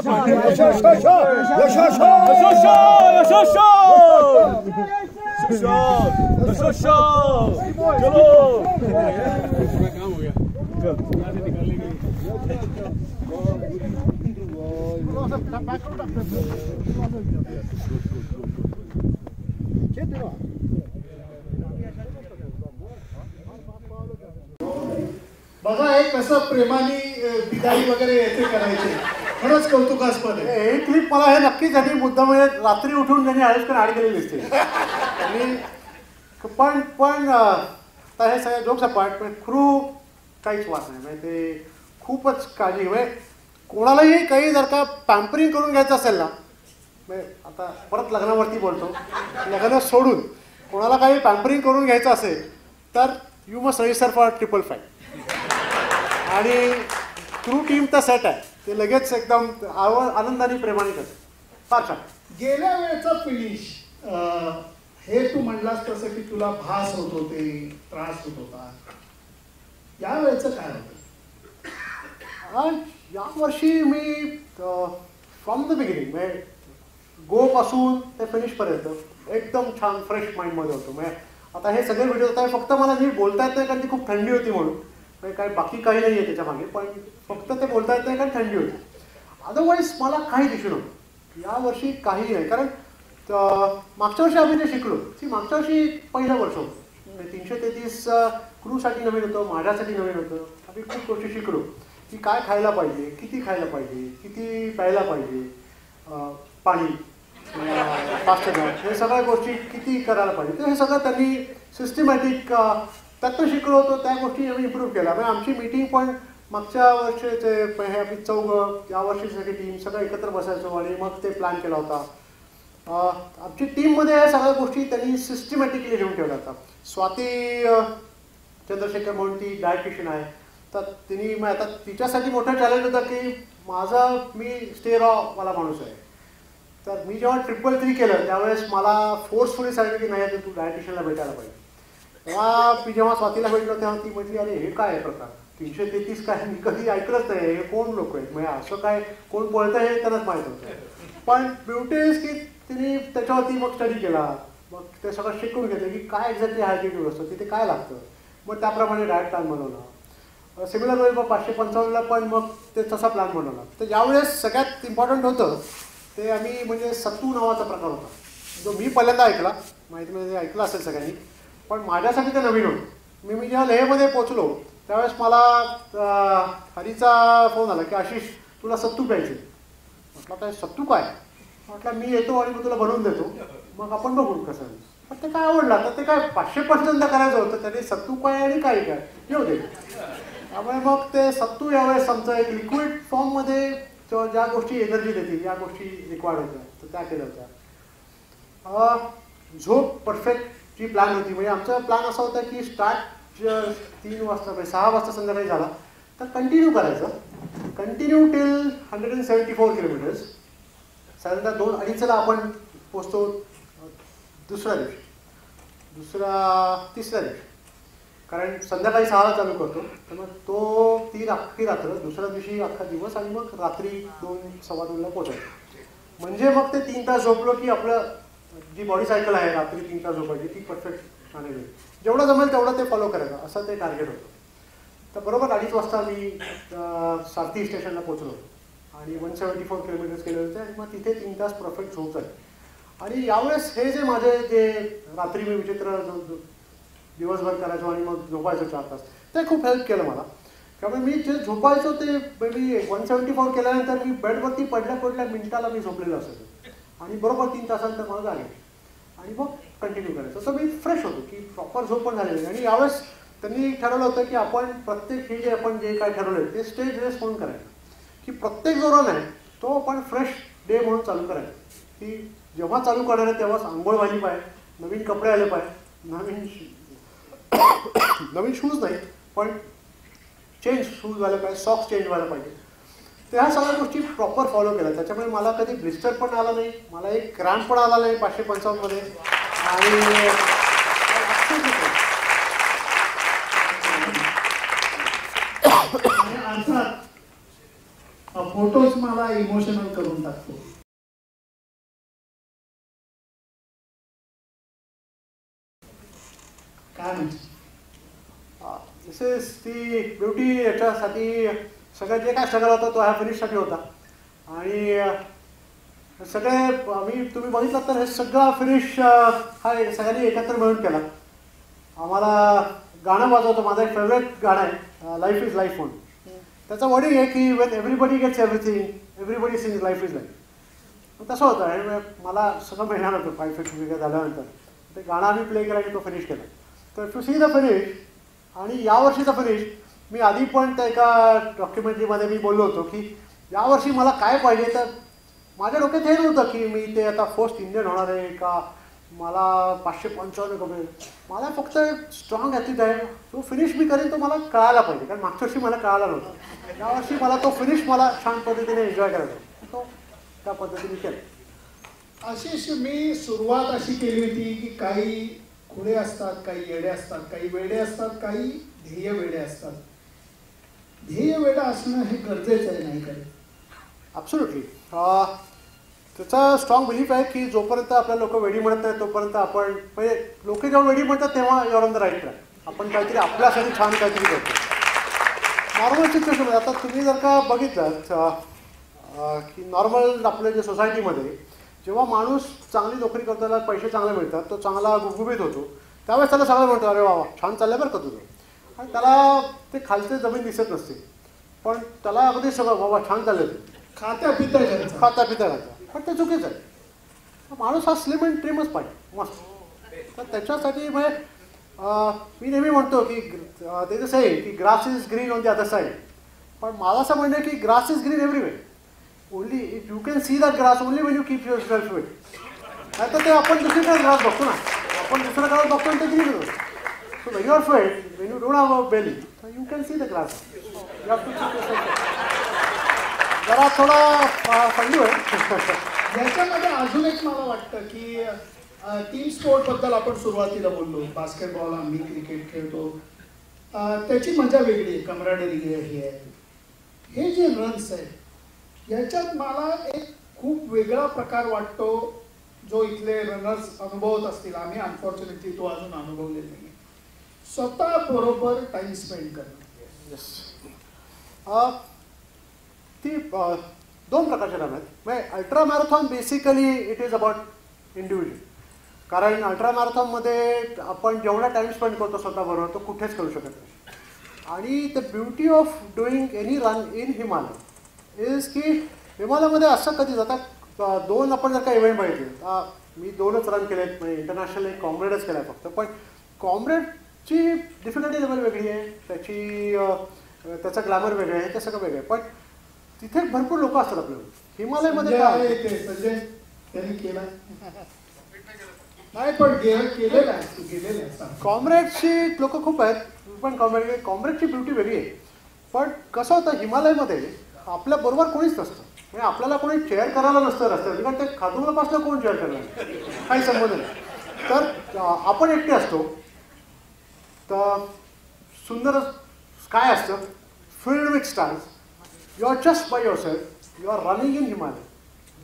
बघा एक कसं प्रेमाने विदाई वगैरे येथे करायचे, खरंच कौतुकास्पद आहे. ही क्लिप मला हे नक्कीच झाली मुद्दा म्हणजे रात्री उठून त्यांनी आयुष्यात आड केलेली दिसते. आणि पण आता हे सगळे जोक्स अपार्ट, पण क्रू काहीच वाच नाही. म्हणजे ते खूपच काळजी, म्हणजे कोणालाही काही जर का पॅम्परिंग करून घ्यायचं असेल ना, म्हणजे आता परत लग्नावरती बोलतो, लग्न सोडून कोणाला काही पॅम्परिंग करून घ्यायचं असेल तर यू मस्ट रजिस्टर फॉर 555. आणि क्रू टीम तर सेट आहे, ते लगेच एकदम आनंदाने प्रेमाने करते. फार छान. गेल्या वेळेचा फिनिश हे तू म्हणलास तसं की तुला भास होत होते, त्रास होत होता. या वेळेचं काय होतं? यावर्षी मी फ्रॉम द बिगिनिंग म्हणजे गो पासून ते फिनिशपर्यंत एकदम छान फ्रेश माइंडमध्ये होतो. म्हणजे आता हे सगळे व्हिडिओ आता फक्त मला नीट बोलता येत नाही कारण ती खूप थंडी होती म्हणून, म्हणजे काय बाकी काही नाही आहे त्याच्यामागे, पण फक्त ते बोलता येत नाही कारण थंडी होती. अदरवाईज मला काही दिसून नव्हतं यावर्षी, काही नाही. कारण मागच्या वर्षी आम्ही जे शिकलो की मागच्या वर्षी पहिलं वर्ष होतं, 333 क्रूसाठी नवीन होतं, माझ्यासाठी नवीन होतं. आम्ही खूप गोष्टी शिकलो की काय खायला पाहिजे, किती खायला पाहिजे, किती प्यायला पाहिजे, पाणी फास्ट हे सगळ्या गोष्टी किती करायला पाहिजे. तर हे सगळं त्यांनी सिस्टमॅटिक त्यातनं शिकलो होतो. त्या गोष्टी आम्ही इम्प्रूव्ह केल्या. म्हणजे आमची मीटिंग पण मागच्या वर्षीचे हे आम्ही चौघं, या वर्षी सगळी टीम सगळं एकत्र बसायचो आणि मग ते प्लॅन केला होता. आमची टीममध्ये या सगळ्या गोष्टी त्यांनी सिस्टमॅटिकली लिहून ठेवल्या होत्या. स्वाती चंद्रशेखर म्हणून ती डायटिशियन आहे, तर तिने मग आता तिच्यासाठी मोठं चॅलेंज होतं की मी स्टे रॉवाला माणूस आहे. तर मी जेव्हा 333 केलं त्यावेळेस मला फोर्सफुली सांगितलं की नाही तू डायटिशियनला भेटायला पाहिजे. तेव्हा मी जेव्हा स्वातीला भेटलो तेव्हा ती म्हटली अरे हे काय आहे प्रकार, 333 काय, मी कधी ऐकलंच नाही, हे कोण लोक आहेत, म्हणजे असं काय कोण पळतं हे त्यांनाच माहीत होतं. पण ब्युटी इज की तिने त्याच्यावरती मग स्टडी केला, मग ते सगळं शिकून घेतलं की काय एक्झॅक्टली हायड्रेटिव्ह असतं, तिथे काय लागतं, मग त्याप्रमाणे डाएट प्लॅन बनवला. सिमिलर वेळी मग 555ला पण मग ते तसा प्लॅन बनवला. तर ज्यावेळेस सगळ्यात इम्पॉर्टंट होतं ते आम्ही म्हणजे सत्तू नावाचा प्रकार होता जो मी पहिल्यांदा ऐकला, माहिती म्हणजे ऐकलं असेल सगळ्यांनी, पण माझ्यासाठी ते नवीन होतं. मी जेव्हा लेहमध्ये पोचलो त्यावेळेस मला हरीचा फोन आला की आशिष तुला सत्तू प्यायचे. म्हटलं काय सत्तू काय, म्हटलं मी येतो आणि मग तुला बनवून देतो, मग आपण बघू कसं. पण ते काय आवडलं, तर ते काय 555 करायचं होतं, त्याने सत्तू काय आणि काय काय येऊ दे. त्यामुळे मग ते सत्तू यावेळेस आमचं एक लिक्विड फॉर्ममध्ये ज्या गोष्टी एनर्जी देतील या गोष्टी रिक्वायर्ड होत्या तर त्या केल्या होत्या. झोप परफेक्ट जी प्लॅन होती, म्हणजे आमचा प्लॅन असा होता की स्टार्ट 3 वाजता 6 वाजता संध्याकाळी झाला तर कंटिन्यू करायचं, कंटिन्यू टिल 174 किलोमीटर्स. साधारणतः 2-2.5ला आपण पोचतो तिसऱ्या दिवशी, कारण संध्याकाळी 6ला चालू करतो, तर मग तो ती अख्खी रात्र, दुसऱ्या दिवशी अख्खा दिवस आणि मग रात्री 2-2:15ला पोचायचं. म्हणजे मग ते 3 तास झोपलो की आपलं जी बॉडी सायकल आहे रात्री 3 तास झोपायची ती परफेक्ट आणि जेवढं जमेल तेवढं ते फॉलो करायचं असं ते टार्गेट होतं. तर बरोबर 2:30 वाजता मी सारथी स्टेशनला पोहोचलो आणि 174 किलोमीटर्स केले होते आणि मग तिथे 3 तास परफेक्ट झोप झाली. आणि यावेळेस हे जे माझे जे रात्री मी विचित्र दिवसभर करायचो आणि मग झोपायचो 4 तास, ते खूप हेल्प केलं मला. त्यामुळे मी जे झोपायचो ते मी 174 केल्यानंतर मी बेडवरती पडल्या मिनिटाला मी झोपलेलो असायचो आणि बरोबर 3 तासानंतर मला जागे आणि मग कंटिन्यू करायचं. तर मी फ्रेश होतो की प्रॉपर झोप पण झालेली. आणि यावेळेस त्यांनी ठरवलं होतं की आपण प्रत्येक हे जे आपण जे काय ठरवलं ते स्टेज रेस म्हणून करायचं, की प्रत्येक जो रन आहे तो आपण फ्रेश डे म्हणून चालू करायचं. की जेव्हा चालू करणार आहे तेव्हाच आंघोळ झाली पाहिजे, नवीन कपडे आले पाहिजे, नवीन शूज नाही पण चेंज शूज व्हायला पाहिजे, सॉक्स चेंज व्हायला पाहिजे. तर ह्या सगळ्या गोष्टी प्रॉपर फॉलो केल्या. त्याच्यामुळे मला कधी ब्लिस्टर पण आला नाही, मला एक क्रॅम्प पण आला नाही 555 मध्ये. आणि अर्थात फोटोज मला इमोशनल करून टाकतो. काय म्हणजे दिस इज ती ब्युटी. याच्यासाठी सगळं जे काय स्ट्रगल होता तो ह्या फिनिशसाठी होता. आणि सगळे तुम्ही बघितलं तर हे सगळं फिनिश हा सगळ्यांनी एकत्र मिळून केला. आम्हाला गाणं वाजवतं, माझं एक फेवरेट गाणं आहे लाईफ इज लाईफ म्हणून. त्याचं वर्डिंग आहे की when everybody gets everything everybody sings life is life. तसं होतं आणि मला सगळं मिळणार होतं 550 झाल्यानंतर. ते गाणं आम्ही प्ले केला आणि तो फिनिश केला. तर टू सी द फिनिश आणि यावर्षीचा फिनिश, मी आधी पण त्या एका डॉक्युमेंटरीमध्ये मी बोललो होतो की यावर्षी मला काय पाहिजे. तर माझ्या डोक्यात हे नव्हतं की मी ते आता फर्स्ट इंडियन होणार आहे का मला 555 कमी. मला फक्त स्ट्रॉंग ॲथलीट आहे, तो फिनिश मी करेन तो मला कळायला पाहिजे. कारण मागच्या वर्षी मला कळाला नव्हतं. यावर्षी मला तो फिनिश मला छान पद्धतीने एन्जॉय करायचा, तो त्या पद्धतीने केलं. आशिष, मी सुरुवात अशी केली होती की काही खुळे असतात, काही येडे असतात, काही वेडे असतात, काही ध्येय वेडे असतात. ध्येय वेडा असणं हे गरजेचं आहे, नाही काय? ॲब्सोल्युटली. त्याचा स्ट्रॉंग बिलीफ आहे की जोपर्यंत आपल्याला लोक वेडी म्हणत नाही तोपर्यंत आपण म्हणजे लोक जेव्हा वेडी म्हणतात तेव्हा you're on the right track. आपण काहीतरी आपल्यासाठी छान काहीतरी करतो. नॉर्मल सिच्युएशनमध्ये आता तुम्ही जर का बघितलं की नॉर्मल आपल्या जे सोसायटीमध्ये जेव्हा माणूस चांगली नोकरी करतो, त्याला पैसे चांगले मिळतात, तो चांगला गुबगुबीत होतो, त्यावेळेस त्याला सगळं म्हणतो अरे वा छान चाललं बरं का तुझं. आणि त्याला ते खालचे जमीन दिसत नसते, पण त्याला अगदी सगळं बाबा छान चाललं ते खाता पिता घालतं. पण ते चुकीचं आहे. माणूस हा स्लिम अँड ट्रिमच पाहिजे मस्त. तर त्याच्यासाठी मी नेहमी म्हणतो की ते जसं आहे की grass is green on the other side. पण मला असं म्हणणं आहे की grass is green everywhere. Only you can see the grass only Wien you keep yourself fit. नाही तर ते आपण दुसरीकडे ग्रास बघतो ना, आपण दुसऱ्या गावात बघतो आणि ते ग्रीन होतो. So when you are fit, when you don't have a belly, you can see the grass. You have to keep yourself fit. जरा थोडा फंडू आहे. याच्यामध्ये अजून एक मला वाटतं की टीम स्पोर्टबद्दल आपण सुरुवातीला बोललो. बास्केटबॉल, आम्ही क्रिकेट खेळतो, त्याची मजा वेगळी आहे, कमराडरी आहे. हे जे रन्स आहेत याच्यात मला एक खूप वेगळा प्रकार वाटतो जो इथले रनर्स अनुभवत असतील. आम्ही अनफॉर्च्युनेटली तो अजून अनुभवलेला नाही. स्वतः बरोबर टाइम स्पेंड करणं. ती 2 प्रकारचे रन आहेत. म्हणजे ultra marathon basically it is about individual. कारण अल्ट्रा मॅरेथॉनमध्ये आपण जेवढा टाईम स्पेंड करतो स्वतःबरोबर तो कुठेच करू शकत नाही. आणि the beauty of doing any run in Himalaya is की हिमालयामध्ये असं कधी जातात 2 आपण जर का इव्हेंट बघितले, मी 2च रन केलेत. म्हणजे इंटरनॅशनल एक कॉम्रेडच केला आहे फक्त. पण कॉम्रेडची डिफिकल्टी लेवल वेगळी आहे, त्याचं ग्लॅमर वेगळं आहे, ते सगळं वेगळं आहे. पण तिथे भरपूर लोक असतात आपल्याला. हिमालयमध्ये संजय त्यांनी केला नाही, पण केलेलं आहे. कॉम्रेडची लोक खूप आहेत, पण कॉम्रेडची ब्युटी वेगळी आहे. पण कसं होतं हिमालयमध्ये आपल्या बरोबर कोणीच नसतं. म्हणजे आपल्याला कोणी चेअर करायला नसतं रस्त्यावर, कारण ते खादुमलापासून कोण चेअर करणार, काही संबंध नाही. तर आपण एकटे असतो, तर सुंदर स्काय असतं filled with stars. You are just by yourself. You are running in Himalaya,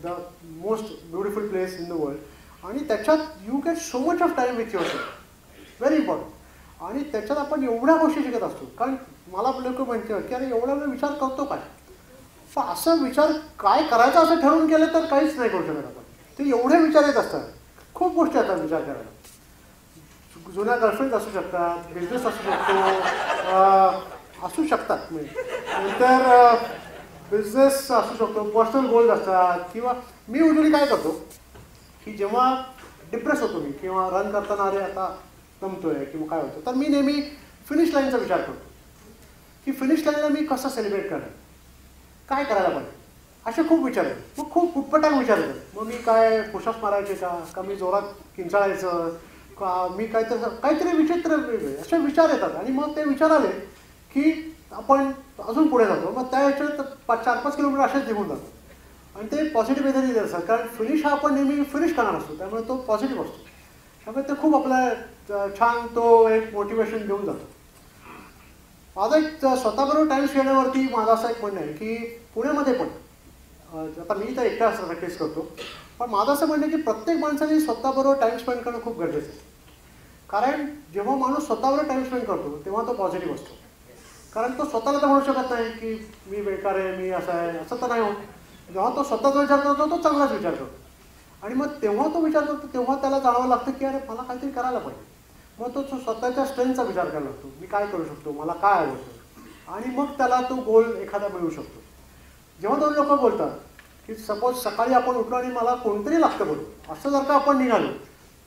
the most beautiful place in the world. आणि त्याच्यात you get so much of time with yourself. Very important. आणि त्याच्यात आपण एवढ्या गोष्टी शिकत असतो. कारण मला लोक म्हणतात की अरे एवढा वेळ विचार करतो काय, पण असं विचार काय करायचं असं ठरवून केलं तर काहीच नाही करू शकत आपण. ते एवढे विचार येत असतात, खूप गोष्टी असतात विचार करायला. जुन्या गर्लफ्रेंड असू शकतात, बिझनेस असू शकतो, असू शकतात. नंतर बिझनेस असू शकतो, पर्सनल गोल्स असतात. किंवा मी युजली काय करतो की जेव्हा डिप्रेस होतो मी किंवा रन करताना अरे आता जमतोय किंवा काय होतं, तर मी नेहमी फिनिश लाईनचा विचार करतो की फिनिश लाईनला मी कसं सेलिब्रेट करणार, काय करायला पाहिजे, असे खूप विचार आहेत. मग खूप कुटपटाक विचार येतात. मग मी काय पुशअप्स मारायचे का मी जोरात किंचाळायचं का मी काहीतरी विचित्र वेगळे असे विचार येतात. आणि मग ते विचार आले की आपण अजून पुढे जातो. मग त्या ह्याच्यात 4-5 किलोमीटर असेच निघून जातो. आणि ते पॉझिटिव्ह एनर्जी असतात. कारण फिनिश हा आपण नेहमी फिनिश करणार असतो, त्यामुळे तो पॉझिटिव्ह असतो. त्यामुळे ते खूप आपल्याला छान तो एक मोटिवेशन देऊन जातो. माझा एक स्वतःबरोबर टाईम स्पेंड करण्यावरती माझं असं एक म्हणणं आहे की पुण्यामध्ये पण आता मी तर एकटा असं प्रॅक्टिस करतो, पण माझं असं म्हणणं आहे की प्रत्येक माणसाने स्वतःबरोबर टाईम स्पेंड करणं खूप गरजेचं आहे. कारण जेव्हा माणूस स्वतःबरोबर टाईम स्पेंड करतो तेव्हा तो पॉझिटिव्ह असतो. कारण तो स्वतःला तर म्हणू शकत नाही की मी बेकार आहे, मी असं आहे, असं तर नाही होत. जेव्हा तो स्वतःचा विचार करतो तो चांगलाच विचार करतो. आणि मग तेव्हा तो विचार करतो तेव्हा त्याला जाणवावं लागतं की अरे मला काहीतरी करायला पाहिजे. मग तो स्वतःच्या स्ट्रेंथचा विचार करायला लागतो, मी काय करू शकतो, मला काय आवडतं. आणि मग त्याला तो गोल एखादा मिळू शकतो. जेव्हा दोन लोक बोलतात की सपोज सकाळी आपण उठलो आणि मला कोणतरी लागतं बोलतो, असं जर का आपण निघालो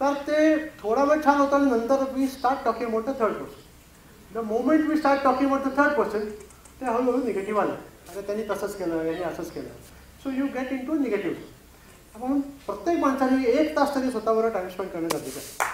तर ते थोडा वेळ छान होतं. आणि नंतर we start talking about the third person. The moment we start talking about the third person ते हळूहळू निगेटिव्ह आलं. अरे त्यांनी तसंच केलं, यांनी असंच केलं. So you get into negative. म्हणून प्रत्येक माणसाने 1 तास तरी स्वतःबरोबर टाईम स्पेंड करणं गरजेचं आहे.